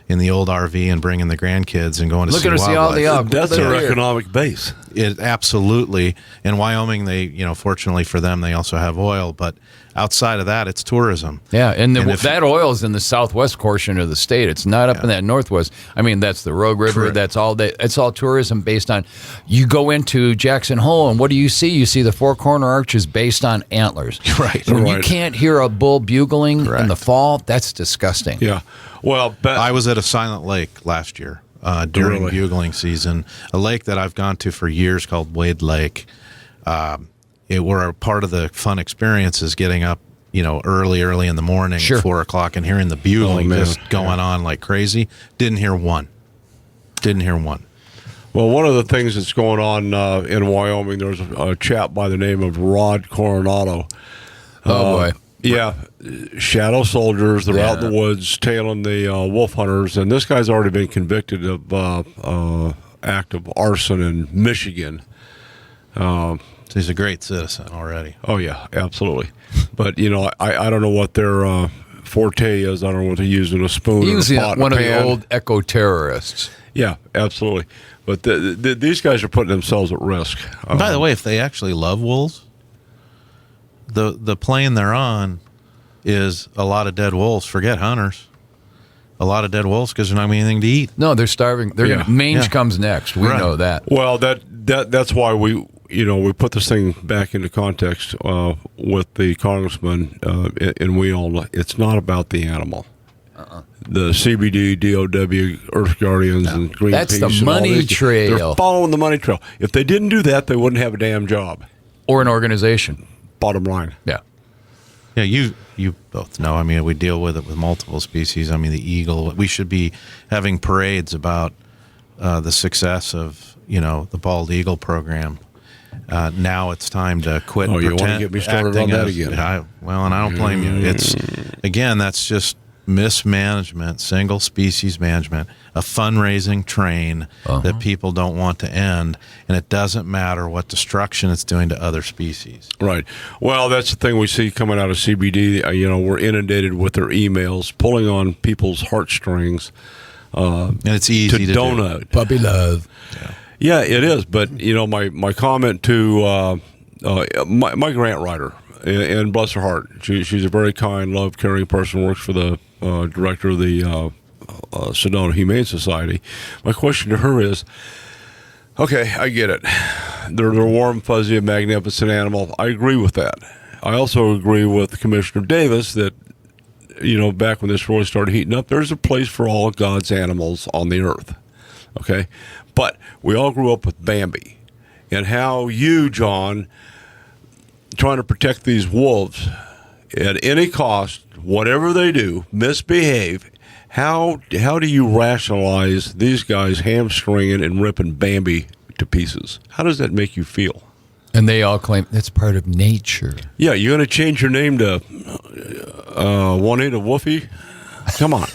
in the old RV and bringing the grandkids and going to see wildlife. That's their economic base. It absolutely. In Wyoming, they, fortunately for them, they also have oil, but outside of that, it's tourism. Yeah, and that oil is in the southwest portion of the state. It's not up in that northwest. I mean, that's the Rogue River. Correct. That's all. It's all tourism based on. You go into Jackson Hole, and what do you see? You see the four corner arches based on antlers. Right. When you can't hear a bull bugling in the fall, that's disgusting. Yeah. Well, I was at a silent lake last year during bugling season, a lake that I've gone to for years called Wade Lake. Were a part of the fun experience is getting up, early in the morning, 4 o'clock, and hearing the bugling just going on like crazy. Didn't hear one. Well, one of the things that's going on in Wyoming, there's a chap by the name of Rod Coronado. Oh, boy. Yeah, shadow soldiers. They're out in the woods tailing the wolf hunters, and this guy's already been convicted of act of arson in Michigan. So he's a great citizen already. Oh yeah, absolutely. But I don't know what their forte is. I don't know what they're using, a spoon. He's or a pot one of pan. the old eco-terrorists. Yeah, absolutely. But these guys are putting themselves at risk. By the way, if they actually love wolves, the plane they're on is a lot of dead wolves. Forget hunters. A lot of dead wolves because there's not anything to eat. No, they're starving. Mange comes next. We know that. Well, that's why we put this thing back into context with the congressman, and we all know it's not about the animal. The CBD, DOW, Earth Guardians, and Greenpeace. That's the money trail. They're following the money trail. If they didn't do that, they wouldn't have a damn job. Or an organization. Bottom line. Yeah. Yeah, you both know. I mean, we deal with it with multiple species. I mean, the eagle. We should be having parades about the success of, the bald eagle program. Now it's time to quit. Oh, you want to get me started on that again? And I don't blame you. It's again, that's just mismanagement, single species management, a fundraising train that people don't want to end, and it doesn't matter what destruction it's doing to other species. Right. Well, that's the thing we see coming out of CBD. We're inundated with their emails, pulling on people's heartstrings. And it's easy to donut. do. Puppy love. Yeah, it is. But, my comment to my grant writer, and bless her heart, she's a very kind, love, caring person, works for the director of the Sedona Humane Society. My question to her is, okay, I get it. They're warm, fuzzy, a magnificent animal. I agree with that. I also agree with Commissioner Davis that, back when this really started heating up, there's a place for all of God's animals on the earth. Okay? But we all grew up with Bambi. And how you, John, trying to protect these wolves at any cost, whatever they do, misbehave, how do you rationalize these guys hamstringing and ripping Bambi to pieces? How does that make you feel? And they all claim that's part of nature. Yeah, you're going to change your name to Juanita Woofy? Come on.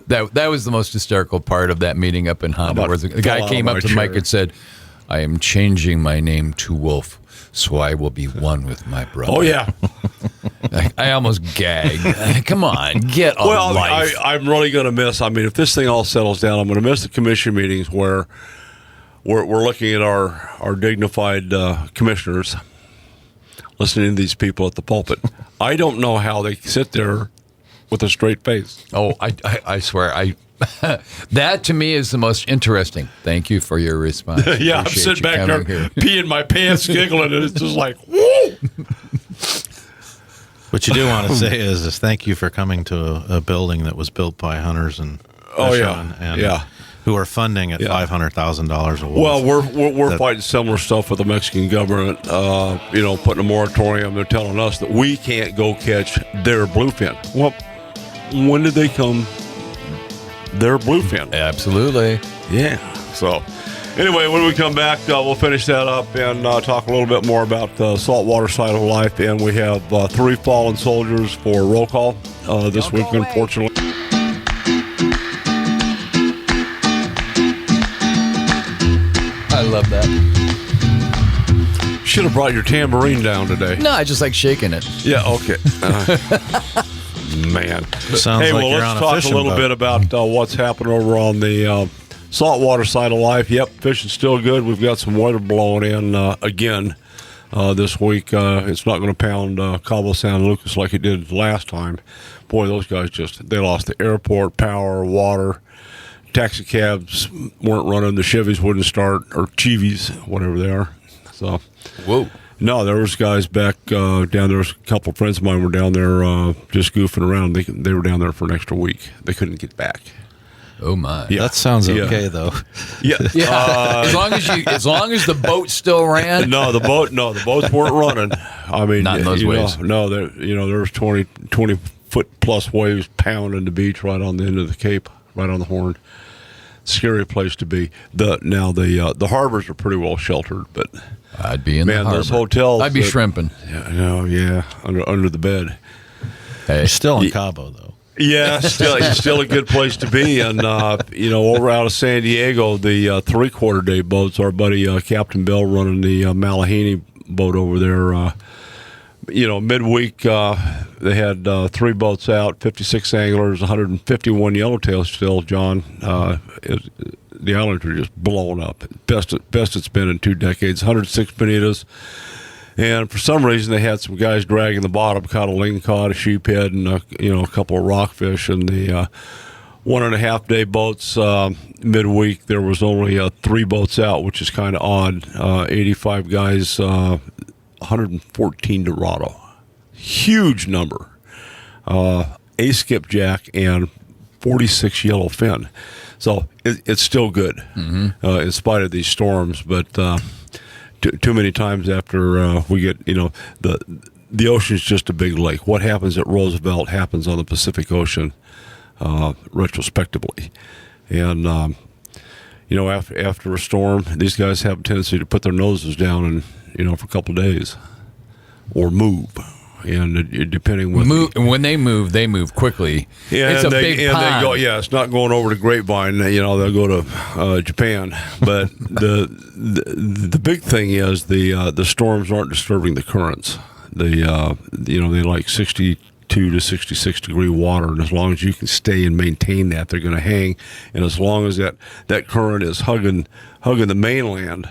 That was the most hysterical part of that meeting up in Honda, where the guy came up to the mic and said, I am changing my name to Wolf, so I will be one with my brother. Oh, yeah. I almost gagged. Come on, get a life. I'm really going to miss, if this thing all settles down, I'm going to miss the commission meetings where we're looking at our dignified commissioners, listening to these people at the pulpit. I don't know how they sit there with a straight face. Oh, I swear, that to me is the most interesting. Thank you for your response. Yeah, I'm Appreciate sitting you back there here. peeing my pants, giggling, and it's just like, woo! What you do want to say is thank you for coming to a building that was built by hunters and fishermen and who are funding at $500,000 a wolf. Well, we're fighting similar stuff with the Mexican government. Putting a moratorium. They're telling us that we can't go catch their bluefin. Well, when did they come? Their bluefin. Absolutely. Yeah. So, anyway, when we come back, we'll finish that up and talk a little bit more about the saltwater side of life. And we have 3 fallen soldiers for roll call this week, unfortunately. I love that. Should have brought your tambourine down today. No, I just like shaking it. Yeah, okay. Man. Sounds like you're let's on a talk a fishing little boat. bit about what's happening over on the saltwater side of life. Yep, fishing's still good. We've got some weather blowing in again this week. It's not going to pound Cabo San Lucas like it did last time. Boy, those guys they lost the airport, power, water. Taxi cabs weren't running. The Chevys wouldn't start, or Chivys, whatever they are. So, Whoa. No, there was guys back down there. A couple of friends of mine were down there just goofing around. They were down there for an extra week. They couldn't get back. Oh my. Yeah. That sounds okay, though. Yeah. As long as the boat still ran. No, the boats weren't running. Not in those waves. No, there was 20 foot plus waves pounding the beach right on the end of the Cape, right on the Horn. Scary place to be. The harbors are pretty well sheltered, but I'd be in the harbor. those hotels. I'd be shrimping. Yeah, under the bed. Hey, You're still in Cabo, though. Yeah, still a good place to be. And over out of San Diego, the 3/4 day boats. Our buddy Captain Bell running the Malahini boat over there. Midweek they had 3 boats out, 56 anglers, 151 yellowtails still. John, the islands are just blowing up. Best it's been in 2 decades. 106 bonitas. And for some reason, they had some guys dragging the bottom, caught a lingcod, a sheephead, and a couple of rockfish. And the 1.5 day boats midweek, there was only 3 boats out, which is kind of odd. 85 guys, 114 Dorado, huge number. A skipjack and 46 yellowfin. So it's still good in spite of these storms, but. Too many times after we get, the ocean's just a big lake. What happens at Roosevelt happens on the Pacific Ocean, retrospectively. And, after a storm, these guys have a tendency to put their noses down and, for a couple of days or move. and depending when they move quickly. Yeah, it's a big pond. They go. Yeah, it's not going over to Grapevine. They'll go to Japan. But the big thing is the storms aren't disturbing the currents. They like 62 to 66 degree water, and as long as you can stay and maintain that, they're going to hang. And as long as that current is hugging the mainland,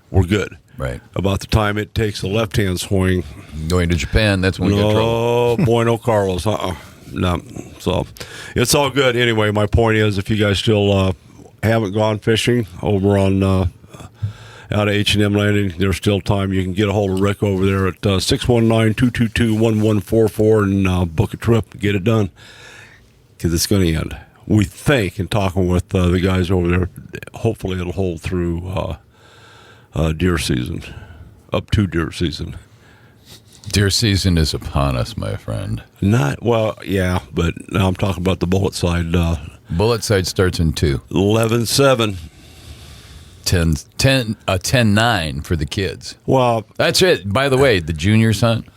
we're good. Right. About the time it takes a left-hand swing, going to Japan, that's when we get trouble. Oh, Bueno Carlos. No. So it's all good. Anyway, my point is, if you guys still haven't gone fishing over on out of H&M Landing, there's still time. You can get a hold of Rick over there at 619-222-1144 and book a trip. Get it done, because it's going to end. We think, in talking with the guys over there, hopefully it'll hold through deer season, up to deer season. Deer season is upon us, my friend. Yeah, but now I'm talking about the bullet side. Bullet side starts in 2. 11-7. 10-9 for the kids. Well, that's it. By the way, the juniors hunt,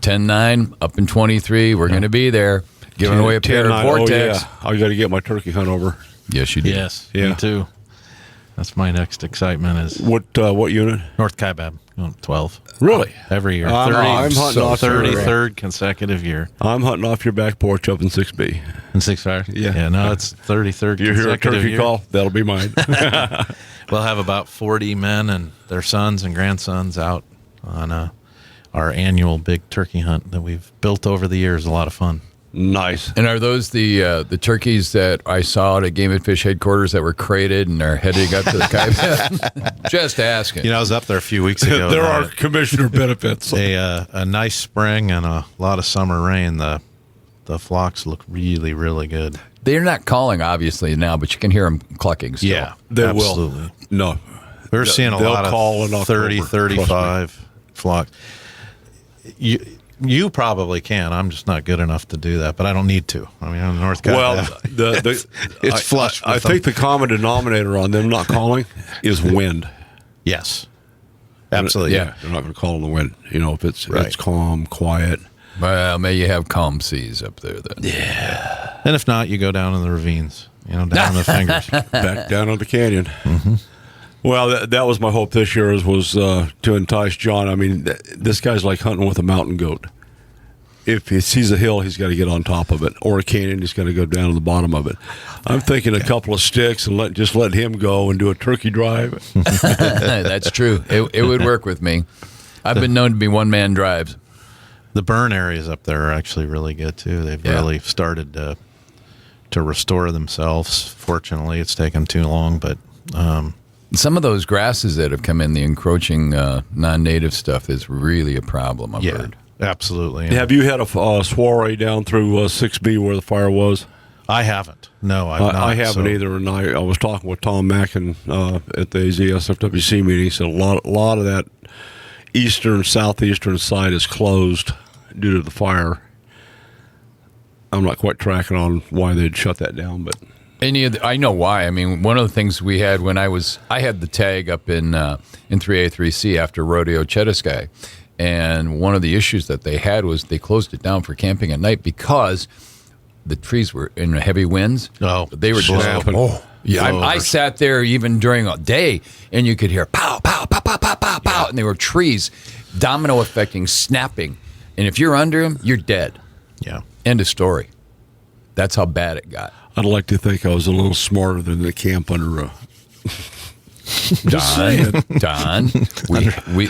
10-9, up in 23. We're going to be there, giving away a pair of Vortex. Oh, yeah. I got to get my turkey hunt over. Yes, you do. Yes, yeah. Me too. That's my next excitement. Is what unit? North Kaibab, 12. Really? Every year. I'm hunting off 33rd consecutive year. I'm hunting off your back porch up in 6B. In 6-5? Yeah. No, it's 33rd You hear a turkey year. call? That'll be mine. We'll have about 40 men and their sons and grandsons out on our annual big turkey hunt that we've built over the years. A lot of fun. Nice. And are those the turkeys that I saw at Game and Fish headquarters that were crated and are heading up to the Kaibab? Just asking. I was up there a few weeks ago. There are commissioner benefits. A nice spring and a lot of summer rain. The flocks look really, really good. They're not calling, obviously, now, but you can hear them clucking still. Yeah, they absolutely. will. No. We're seeing a lot of 30, 35 flocks. You probably can. I'm just not good enough to do that, but I don't need to. I mean, I'm in North Carolina. Well, it's flush. I think the common denominator on them not calling is wind. Yes. Absolutely. Yeah. They're not going to call on the wind. If it's Right. calm, quiet. Well, may you have calm seas up there then. Yeah. And if not, you go down in the ravines, down in the fingers. Back down on the canyon. Mm-hmm. Well, that was my hope this year was to entice John. I mean, this guy's like hunting with a mountain goat. If he sees a hill, he's got to get on top of it, or a canyon, he's got to go down to the bottom of it. I'm thinking a couple of sticks and let him go and do a turkey drive. That's true. It would work with me. I've been known to be one-man drives. The burn areas up there are actually really good, too. They've really started to restore themselves. Fortunately, it's taken too long, but... some of those grasses that have come in, the encroaching non-native stuff, is really a problem, I've heard. Absolutely. Have you had a soiree down through 6B where the fire was? I haven't. No, I've not. I haven't either. And I was talking with Tom Mackin at the AZSFWC meeting. He said a lot of that southeastern side is closed due to the fire. I'm not quite tracking on why they'd shut that down, but I know why. I mean, one of the things we had when I had the tag up in 3A3C after Rodeo Chetaskai. And one of the issues that they had was they closed it down for camping at night because the trees were in heavy winds. Oh, they were just I sat there even during a day, and you could hear pow, pow, pow, pow, pow, pow, pow, and they were trees domino affecting, snapping. And if you're under them, you're dead. Yeah. End of story. That's how bad it got. I'd like to think I was a little smarter than the camp under a... Don,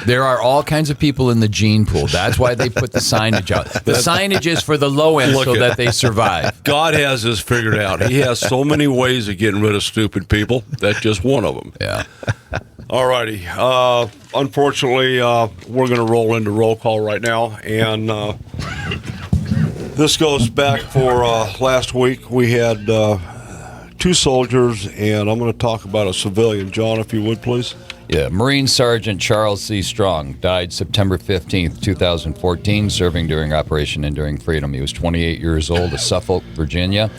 there are all kinds of people in the gene pool. That's why they put the signage out. The signage is for the low end so that they survive. God has this figured out. He has so many ways of getting rid of stupid people. That's just one of them. Yeah. All righty. Unfortunately, we're going to roll into roll call right now. And this goes back for last week. We had... 2 soldiers, and I'm going to talk about a civilian. John, if you would, please. Yeah, Marine Sergeant Charles C. Strong died September 15th, 2014, serving during Operation Enduring Freedom. He was 28 years old, of Suffolk, Virginia.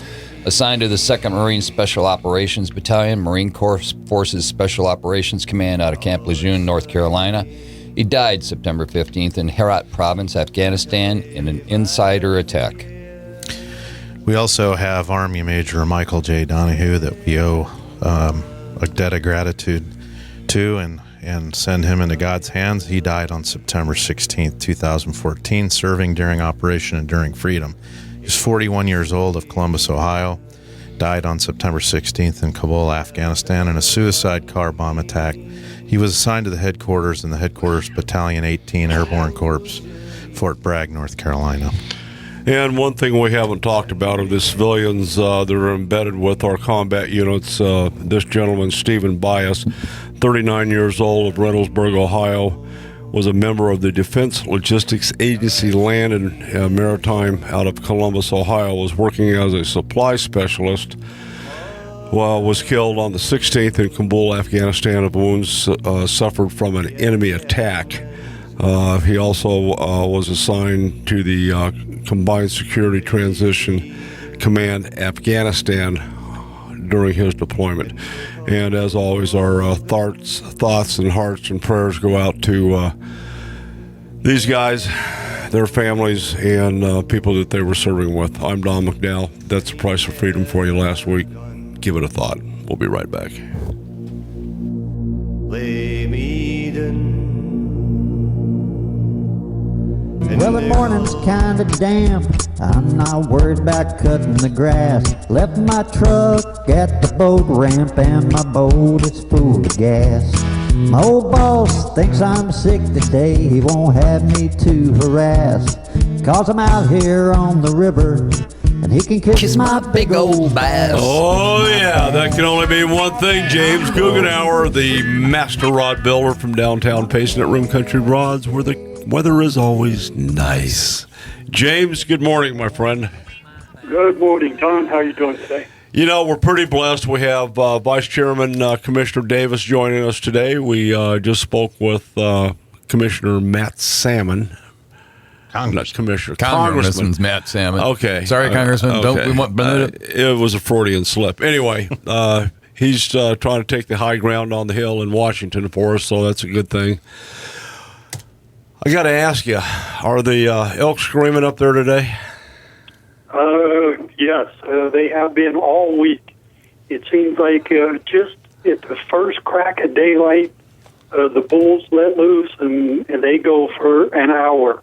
Assigned to the 2nd Marine Special Operations Battalion, Marine Corps Forces Special Operations Command out of Camp Lejeune, North Carolina. He died September 15th in Herat Province, Afghanistan, in an insider attack. We also have Army Major Michael J. Donahue that we owe a debt of gratitude to and send him into God's hands. He died on September 16th, 2014, serving during Operation Enduring Freedom. He was 41 years old, of Columbus, Ohio. Died on September 16th in Kabul, Afghanistan, in a suicide car bomb attack. He was assigned to the headquarters in the Headquarters Battalion 18 Airborne Corps, Fort Bragg, North Carolina. And one thing we haven't talked about are the civilians that are embedded with our combat units. This gentleman, Stephen Bias, 39 years old, of Reynoldsburg, Ohio, was a member of the Defense Logistics Agency Land and Maritime out of Columbus, Ohio, was working as a supply specialist, was killed on the 16th in Kabul, Afghanistan, of wounds suffered from an enemy attack. He also was assigned to the Combined Security Transition Command, Afghanistan, during his deployment. And as always, our thoughts and hearts and prayers go out to these guys, their families, and people that they were serving with. I'm Don McDowell. That's the price of freedom for you last week. Give it a thought. We'll be right back. Lay me down. Well, the morning's kinda damp. I'm not worried about cutting the grass. Left my truck at the boat ramp and my boat is full of gas. My old boss thinks I'm sick today. He won't have me to harass, 'cause I'm out here on the river and he can kiss my big old bass. Oh, yeah, that can only mean one thing, James Guggenauer, the master rod builder from downtown Payson at Rim Country Rods, where the weather is always nice. James, good morning, my friend. Good morning, Don. How are you doing today? You know, we're pretty blessed. We have Vice Chairman Commissioner Davis joining us today. We just spoke with Commissioner Matt Salmon. Congressman Matt Salmon. Okay. Sorry, Congressman. Okay. Don't we want it was a Freudian slip. Anyway, he's trying to take the high ground on the Hill in Washington for us, so that's a good thing. I got to ask you, are the elk screaming up there today? Yes, they have been all week. It seems like just at the first crack of daylight, the bulls let loose, and they go for an hour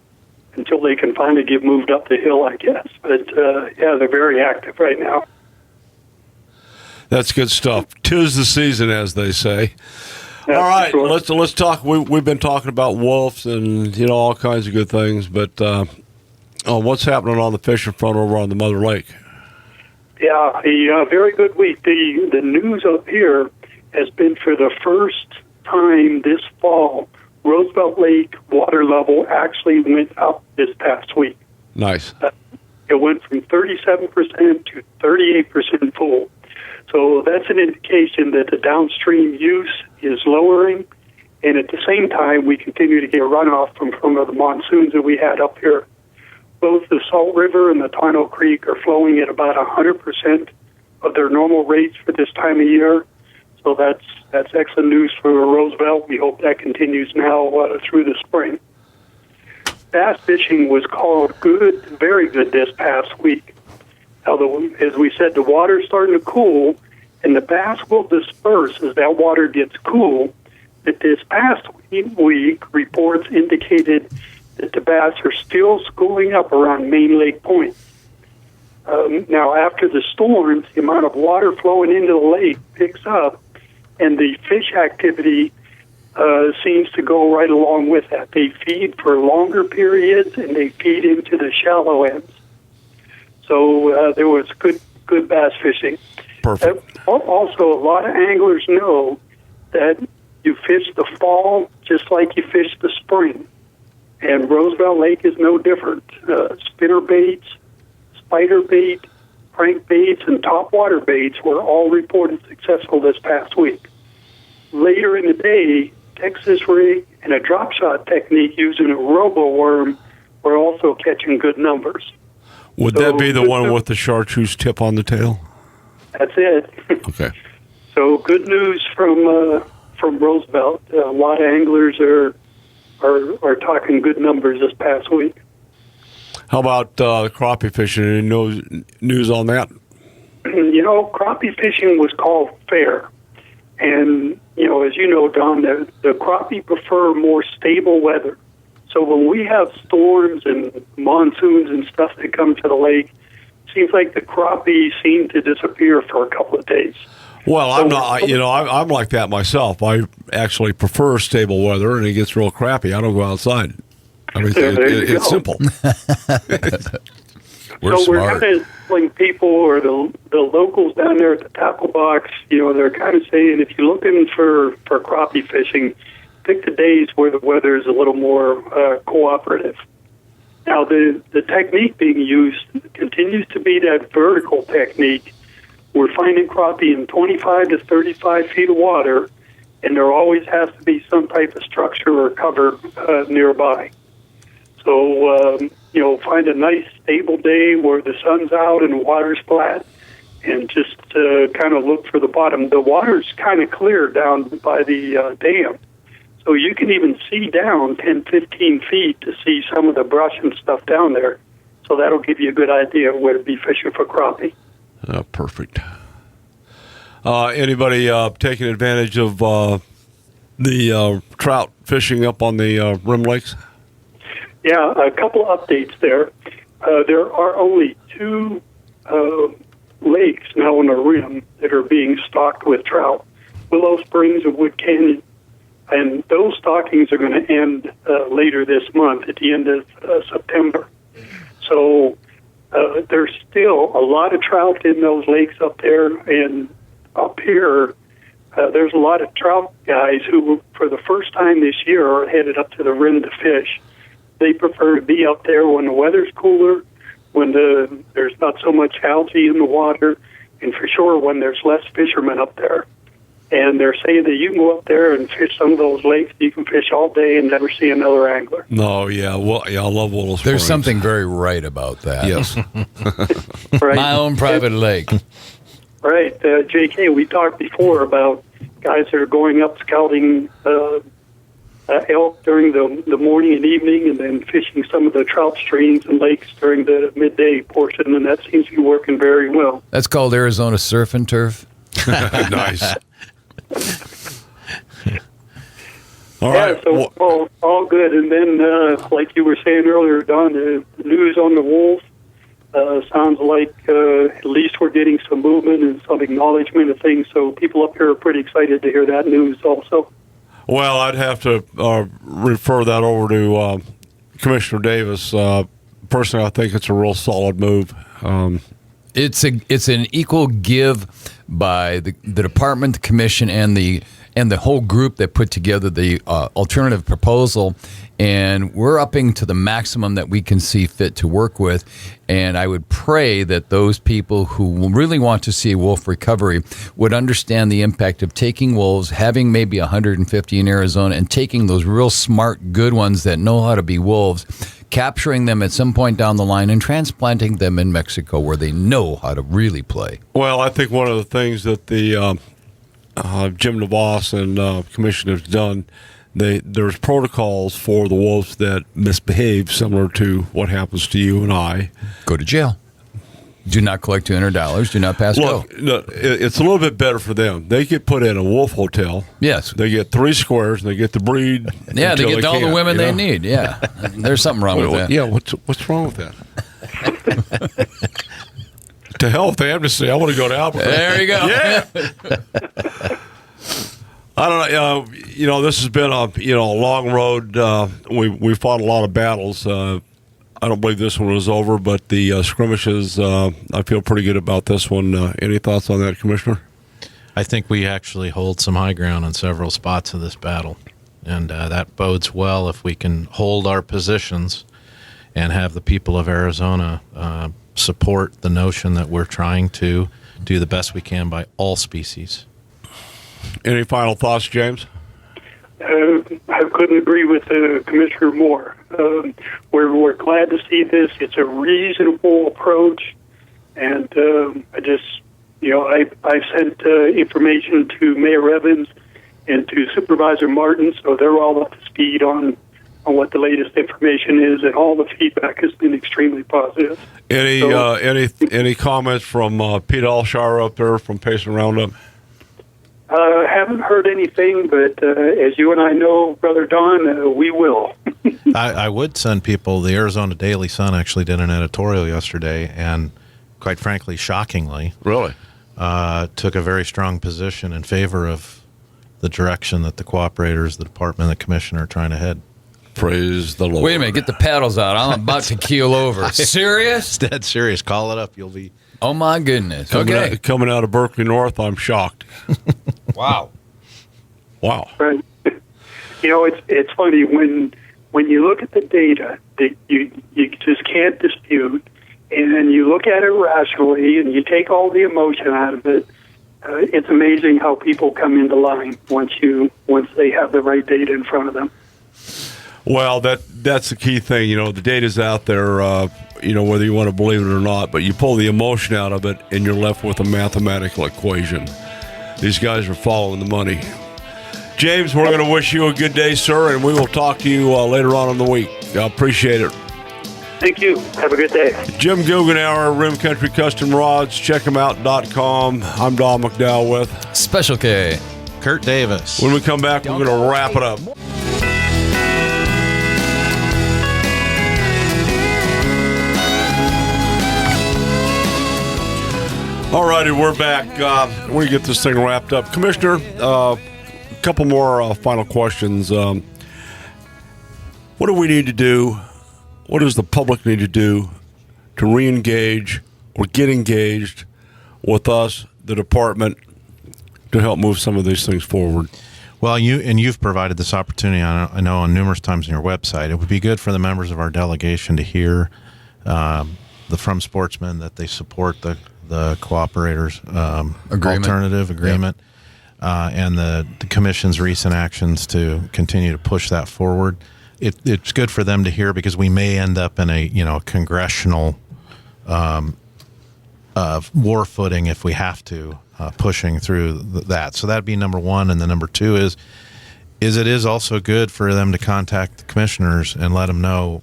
until they can finally get moved up the hill, I guess. But, yeah, they're very active right now. That's good stuff. 'Tis the season, as they say. That's all right, sure. let's talk. We've been talking about wolves and all kinds of good things, but what's happening on the fishing front over on the Mother Lake? Yeah, a very good week. The news up here has been, for the first time this fall, Roosevelt Lake water level actually went up this past week. Nice. It went from 37% to 38% full. So that's an indication that the downstream use is lowering, and at the same time, we continue to get runoff from the monsoons that we had up here. Both the Salt River and the Tonto Creek are flowing at about 100% of their normal rates for this time of year. So that's excellent news for Roosevelt. We hope that continues now through the spring. Bass fishing was called good, very good this past week. Now, as we said, the water's starting to cool, and the bass will disperse as that water gets cool. But this past week, reports indicated that the bass are still schooling up around Main Lake Point. Now, after the storms, the amount of water flowing into the lake picks up, and the fish activity seems to go right along with that. They feed for longer periods, and they feed into the shallow ends. So there was good bass fishing. Perfect. Also, a lot of anglers know that you fish the fall just like you fish the spring. And Roosevelt Lake is no different. Spinner baits, spider bait, crank baits, and topwater baits were all reported successful this past week. Later in the day, Texas rig and a drop shot technique using a robo-worm were also catching good numbers. Would that be the one with the chartreuse tip on the tail? That's it. Okay. So good news from Roosevelt. A lot of anglers are are talking good numbers this past week. How about crappie fishing? Any news on that? Crappie fishing was called fair. And, as you know, Don, the crappie prefer more stable weather. So when we have storms and monsoons and stuff that come to the lake, it seems like the crappie seem to disappear for a couple of days. Well, I'm not. I'm like that myself. I actually prefer stable weather, and it gets real crappy. I don't go outside. I mean, it's simple. We're kind of telling people or the locals down there at the tackle box, they're kind of saying if you're looking for crappie fishing, pick the days where the weather is a little more cooperative. Now, the technique being used continues to be that vertical technique. We're finding crappie in 25 to 35 feet of water, and there always has to be some type of structure or cover nearby. So, find a nice stable day where the sun's out and the water's flat, and just kind of look for the bottom. The water's kind of clear down by the dam, so you can even see down 10, 15 feet to see some of the brush and stuff down there. So that'll give you a good idea of where to be fishing for crappie. Perfect. Anybody taking advantage of the trout fishing up on the rim lakes? Yeah, a couple of updates there. There are only 2 lakes now on the rim that are being stocked with trout, Willow Springs and Wood Canyon. And those stockings are going to end later this month, at the end of September. So there's still a lot of trout in those lakes up there. And up here, there's a lot of trout guys who, for the first time this year, are headed up to the rim to fish. They prefer to be up there when the weather's cooler, when there's not so much algae in the water, and for sure when there's less fishermen up there. And they're saying that you can go up there and fish some of those lakes. You can fish all day and never see another angler. No, yeah. Well, yeah, I love Willow Springs. There's something very right about that. Yes. Right. My own private lake. Right. JK, we talked before about guys that are going up scouting elk during the morning and evening, and then fishing some of the trout streams and lakes during the midday portion, and that seems to be working very well. That's called Arizona Surf and Turf. Nice. All right. So all good. And then, like you were saying earlier, Don, the news on the wolf sounds like at least we're getting some movement and some acknowledgement of things. So people up here are pretty excited to hear that news also. Well, I'd have to refer that over to Commissioner Davis. Personally, I think it's a real solid move. It's an equal give by the department, the commission, and the whole group that put together the alternative proposal, and we're upping to the maximum that we can see fit to work with. And I would pray that those people who really want to see wolf recovery would understand the impact of taking wolves, having maybe 150 in Arizona, and taking those real smart, good ones that know how to be wolves, capturing them at some point down the line and transplanting them in Mexico where they know how to really play. Well, I think one of the things that the Jim DeVos and Commission has done, there's protocols for the wolves that misbehave, similar to what happens to you and I. Go to jail. Do not collect $200. Do not pass go. Look, it's a little bit better for them. They get put in a wolf hotel. Yes. They get 3 squares, and they get the breed. Yeah, they get all the women they need. Yeah. There's something wrong with that. Yeah, what's wrong with that? To hell with the amnesty. I want to go to Albuquerque. There you go. Yeah. I don't know. This has been a long road. We fought a lot of battles. I don't believe this one was over, but the skirmishes, I feel pretty good about this one. Any thoughts on that, Commissioner? I think we actually hold some high ground on several spots of this battle, and that bodes well if we can hold our positions and have the people of Arizona support the notion that we're trying to do the best we can by all species. Any final thoughts, James? I couldn't agree with Commissioner more. We're glad to see this. It's a reasonable approach, and I've sent information to Mayor Evans and to Supervisor Martin, so they're all up to speed on what the latest information is, and all the feedback has been extremely positive. Any comments from Pete Alshire up there from Payson Roundup? Haven't heard anything, but as you and I know, Brother Don, we will. I would send people. The Arizona Daily Sun actually did an editorial yesterday, and quite frankly, shockingly, Really? took a very strong position in favor of the direction that the cooperators, the department, and the commissioner are trying to head. Praise the Lord. Wait a minute, get the paddles out. I'm about to keel over. Serious? It's dead serious. Call it up. You'll be. Oh, my goodness. Coming out of Berkeley North, I'm shocked. Wow. Wow. Right. It's funny when you look at the data that you just can't dispute, and you look at it rationally, and you take all the emotion out of it. It's amazing how people come into line once they have the right data in front of them. Well, that's the key thing. The data's out there, whether you want to believe it or not, but you pull the emotion out of it, and you're left with a mathematical equation. These guys are following the money. James, we're going to wish you a good day, sir, and we will talk to you later on in the week. I appreciate it. Thank you. Have a good day. Jim Guggenauer, Rim Country Custom Rods. Check them out.com. I'm Don McDowell with Special K. Kurt Davis. When we come back, we're going to wrap it up. All righty, we're back. We get this thing wrapped up. Commissioner, a couple more final questions. What do we need to do? What does the public need to do to re-engage or get engaged with us, the department, to help move some of these things forward? Well, you've provided this opportunity, I know, on numerous times on your website. It would be good for the members of our delegation to hear from sportsmen that they support the cooperators alternative agreement, and the commission's recent actions to continue to push that forward. It's good for them to hear, because we may end up in a congressional war footing if we have to, pushing through that. So that'd be number one, and the number two is it is also good for them to contact the commissioners and let them know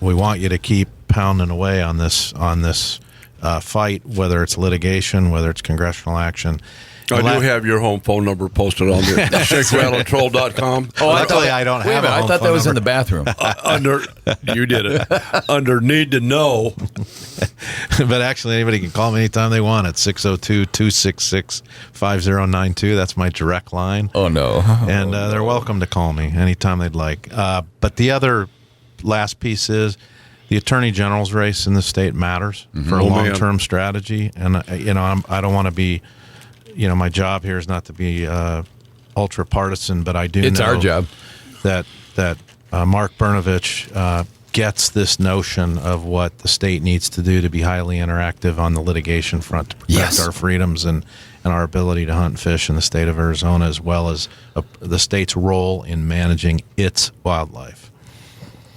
we want you to keep pounding away on this fight, whether it's litigation, whether it's congressional action. I do have your home phone number posted on there. ShakeRattleTroll.com. I don't have it. I thought that was in the bathroom. You did it. Under Need to Know. But actually, anybody can call me anytime they want at 602-266-5092. That's my direct line. Oh, no. And they're welcome to call me anytime they'd like. But the other last piece is, the Attorney General's race in the state matters for a long-term strategy, and I don't want to be, my job here is not to be ultra partisan, but I do. It's know our job that Mark Brnovich gets this notion of what the state needs to do to be highly interactive on the litigation front to protect our freedoms and our ability to hunt and fish in the state of Arizona, as well as the state's role in managing its wildlife.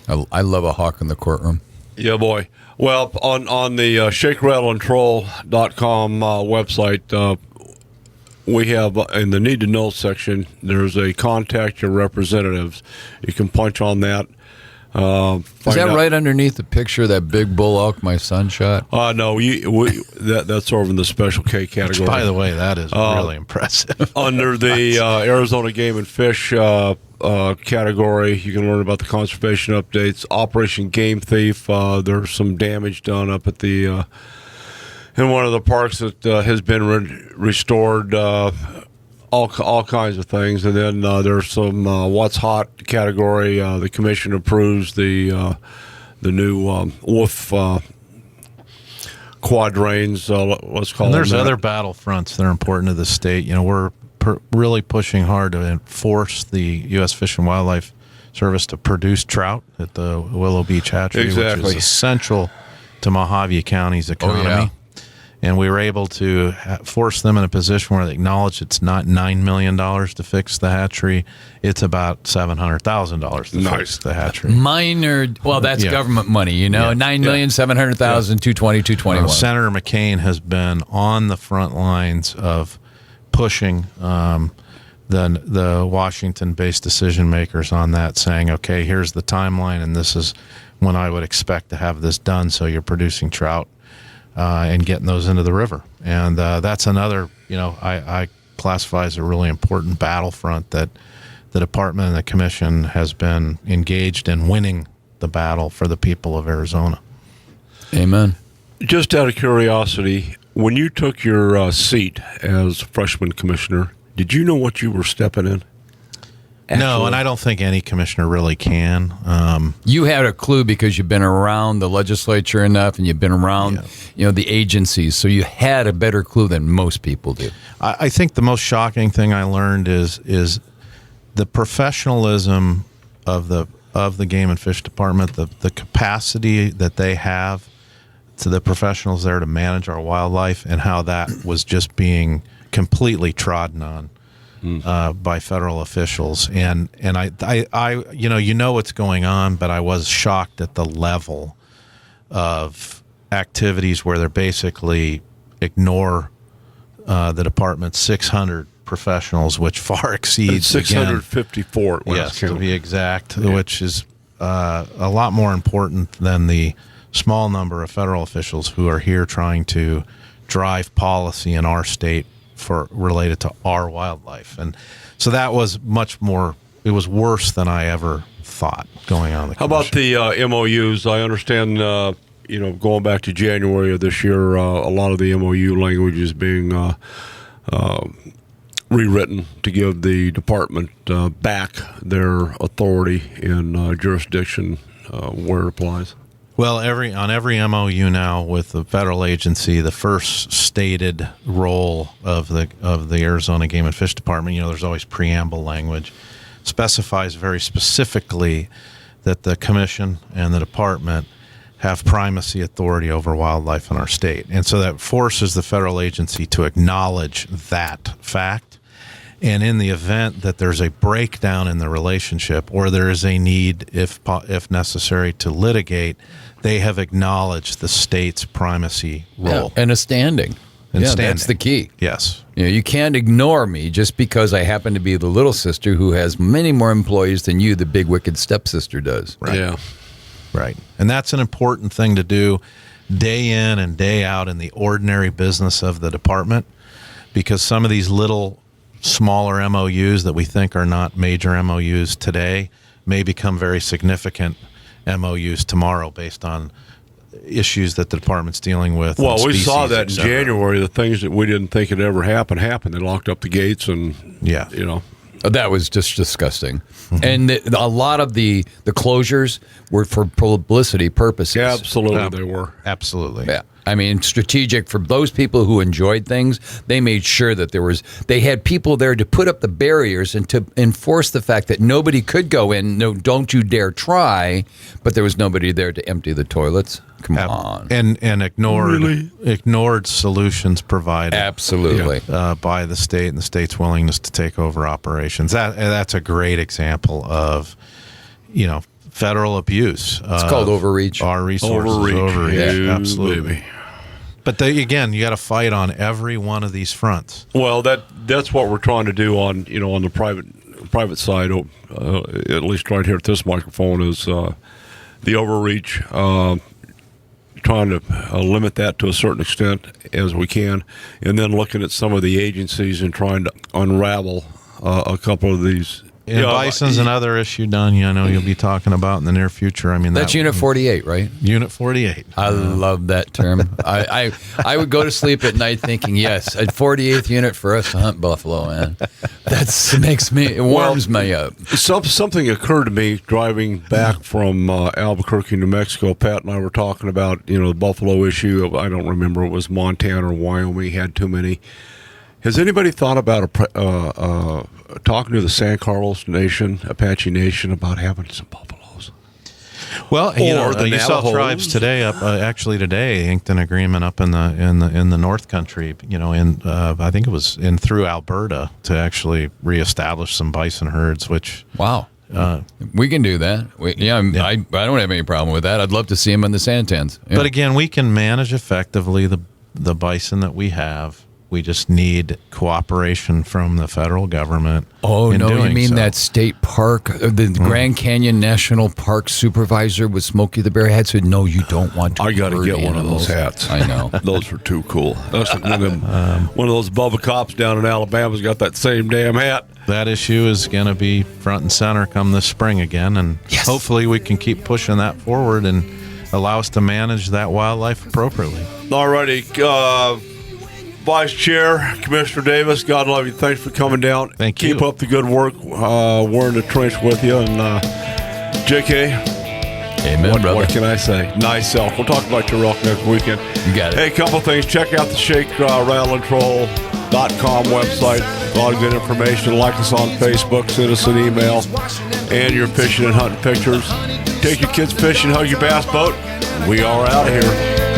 I love a hawk in the courtroom. Yeah, boy. Well, on the ShakeRattleTroll.com website, we have in the Need to Know section, there's a contact your representatives. You can punch on that. Is that right underneath the picture of that big bull elk my son shot? No, that's over in the Special K category. Which, by the way, that is really impressive. Under the Arizona Game and Fish category, you can learn about the conservation updates. Operation Game Thief, there's some damage done up at the in one of the parks that has been restored. All kinds of things, and then there's some what's hot category. The commission approves the new wolf quadrains. Let's call. And there's them other battlefronts that are important to the state. We're really pushing hard to enforce the U.S. Fish and Wildlife Service to produce trout at the Willow Beach Hatchery, which is essential to Mojave County's economy. Oh, yeah. And we were able to force them in a position where they acknowledge it's not $9 million to fix the hatchery. It's about $700,000 to fix the hatchery. Minor, well, that's government money, $9,700,000, 220, Senator McCain has been on the front lines of pushing the Washington-based decision makers on that, saying, okay, here's the timeline, and this is when I would expect to have this done, so you're producing trout and getting those into the river. And that's another, I classify as a really important battlefront that the department and the commission has been engaged in winning the battle for the people of Arizona. Amen. Just out of curiosity, when you took your seat as freshman commissioner, did you know what you were stepping in? No, and I don't think any commissioner really can. You had a clue because you've been around the legislature enough, and you've been around, the agencies, so you had a better clue than most people do. I think the most shocking thing I learned is the professionalism of the Game and Fish Department, the capacity that they have to the professionals there to manage our wildlife, and how that was just being completely trodden on by federal officials. And I what's going on, but I was shocked at the level of activities where they're basically ignore the department's 600 professionals, which far exceeds 654. Yes, to be exact, which is a lot more important than the small number of federal officials who are here trying to drive policy in our state related to our wildlife. And so that was much more, it was worse than I ever thought going on. How about the MOUs? I understand, going back to January of this year, a lot of the MOU language is being rewritten to give the department back their authority and jurisdiction where it applies. Well, on every MOU now with the federal agency, the first stated role of the Arizona Game and Fish Department, there's always preamble language, specifies very specifically that the commission and the department have primacy authority over wildlife in our state. And so that forces the federal agency to acknowledge that fact. And in the event that there's a breakdown in the relationship, or there is a need, if necessary, to litigate, they have acknowledged the state's primacy role. Yeah, and a standing. That's the key. Yes. You can't ignore me just because I happen to be the little sister who has many more employees than you, the big wicked stepsister, does. Right. Yeah. Right. And that's an important thing to do day in and day out in the ordinary business of the department, because some of these little smaller MOUs that we think are not major MOUs today may become very significant MOUs tomorrow based on issues that the department's dealing with. Well, we saw that in January. The things that we didn't think would ever happened. They locked up the gates and, That was just disgusting. And a lot of the closures were for publicity purposes. Yeah, absolutely, they were. Absolutely. Yeah. I mean, strategic for those people who enjoyed things. They made sure that they had people there to put up the barriers and to enforce the fact that nobody could go in. No, don't you dare try. But there was nobody there to empty the toilets. Come on. And ignored solutions provided. Absolutely. By the state and the state's willingness to take over operations. That's a great example of, federal abuse. It's called overreach. Our resources. Overreach. Yeah, absolutely. Baby. But again, you got to fight on every one of these fronts. Well, that's what we're trying to do on the private side, at least right here at this microphone, is the overreach. Trying to limit that to a certain extent as we can, and then looking at some of the agencies and trying to unravel a couple of these. And bison's another issue, Don, I know you'll be talking about in the near future. I mean, that's Unit 48, right? Unit 48. I love that term. I would go to sleep at night thinking, yes, a 48th unit for us to hunt buffalo, man. It warms me up. Something occurred to me driving back from Albuquerque, New Mexico. Pat and I were talking about, the buffalo issue. I don't remember, it was Montana or Wyoming had too many. Has anybody thought about talking to the San Carlos Nation, Apache Nation, about having some buffaloes? Well, you saw tribes today today inked an agreement up in the North Country. I think it was through Alberta to actually reestablish some bison herds. Which wow. We can do that. I don't have any problem with that. I'd love to see them in the Santans. Yeah. But again, we can manage effectively the bison that we have We just need cooperation from the federal government. Oh, in no, you doing mean so. that state park, the Grand Canyon National Park supervisor with Smokey the Bear hat said, no, you don't want to I got to hurt get one of animals." those hats. I know. Those are too cool. That's like one of those Bubba cops down in Alabama's got that same damn hat. That issue is going to be front and center come this spring again, and hopefully we can keep pushing that forward and allow us to manage that wildlife appropriately. All righty. Vice Chair, Commissioner Davis, God love you. Thanks for coming down. Thank you. Keep up the good work. We're in the trench with you. And JK, Amen, brother. what can I say? Nice self. We'll talk about your rock next weekend. You got it. Hey, a couple things. Check out the ShakeRattleAndTroll.com website. A lot of good information. Like us on Facebook. Send us an email. And your fishing and hunting pictures. Take your kids fishing. Hug your bass boat. We are out of here.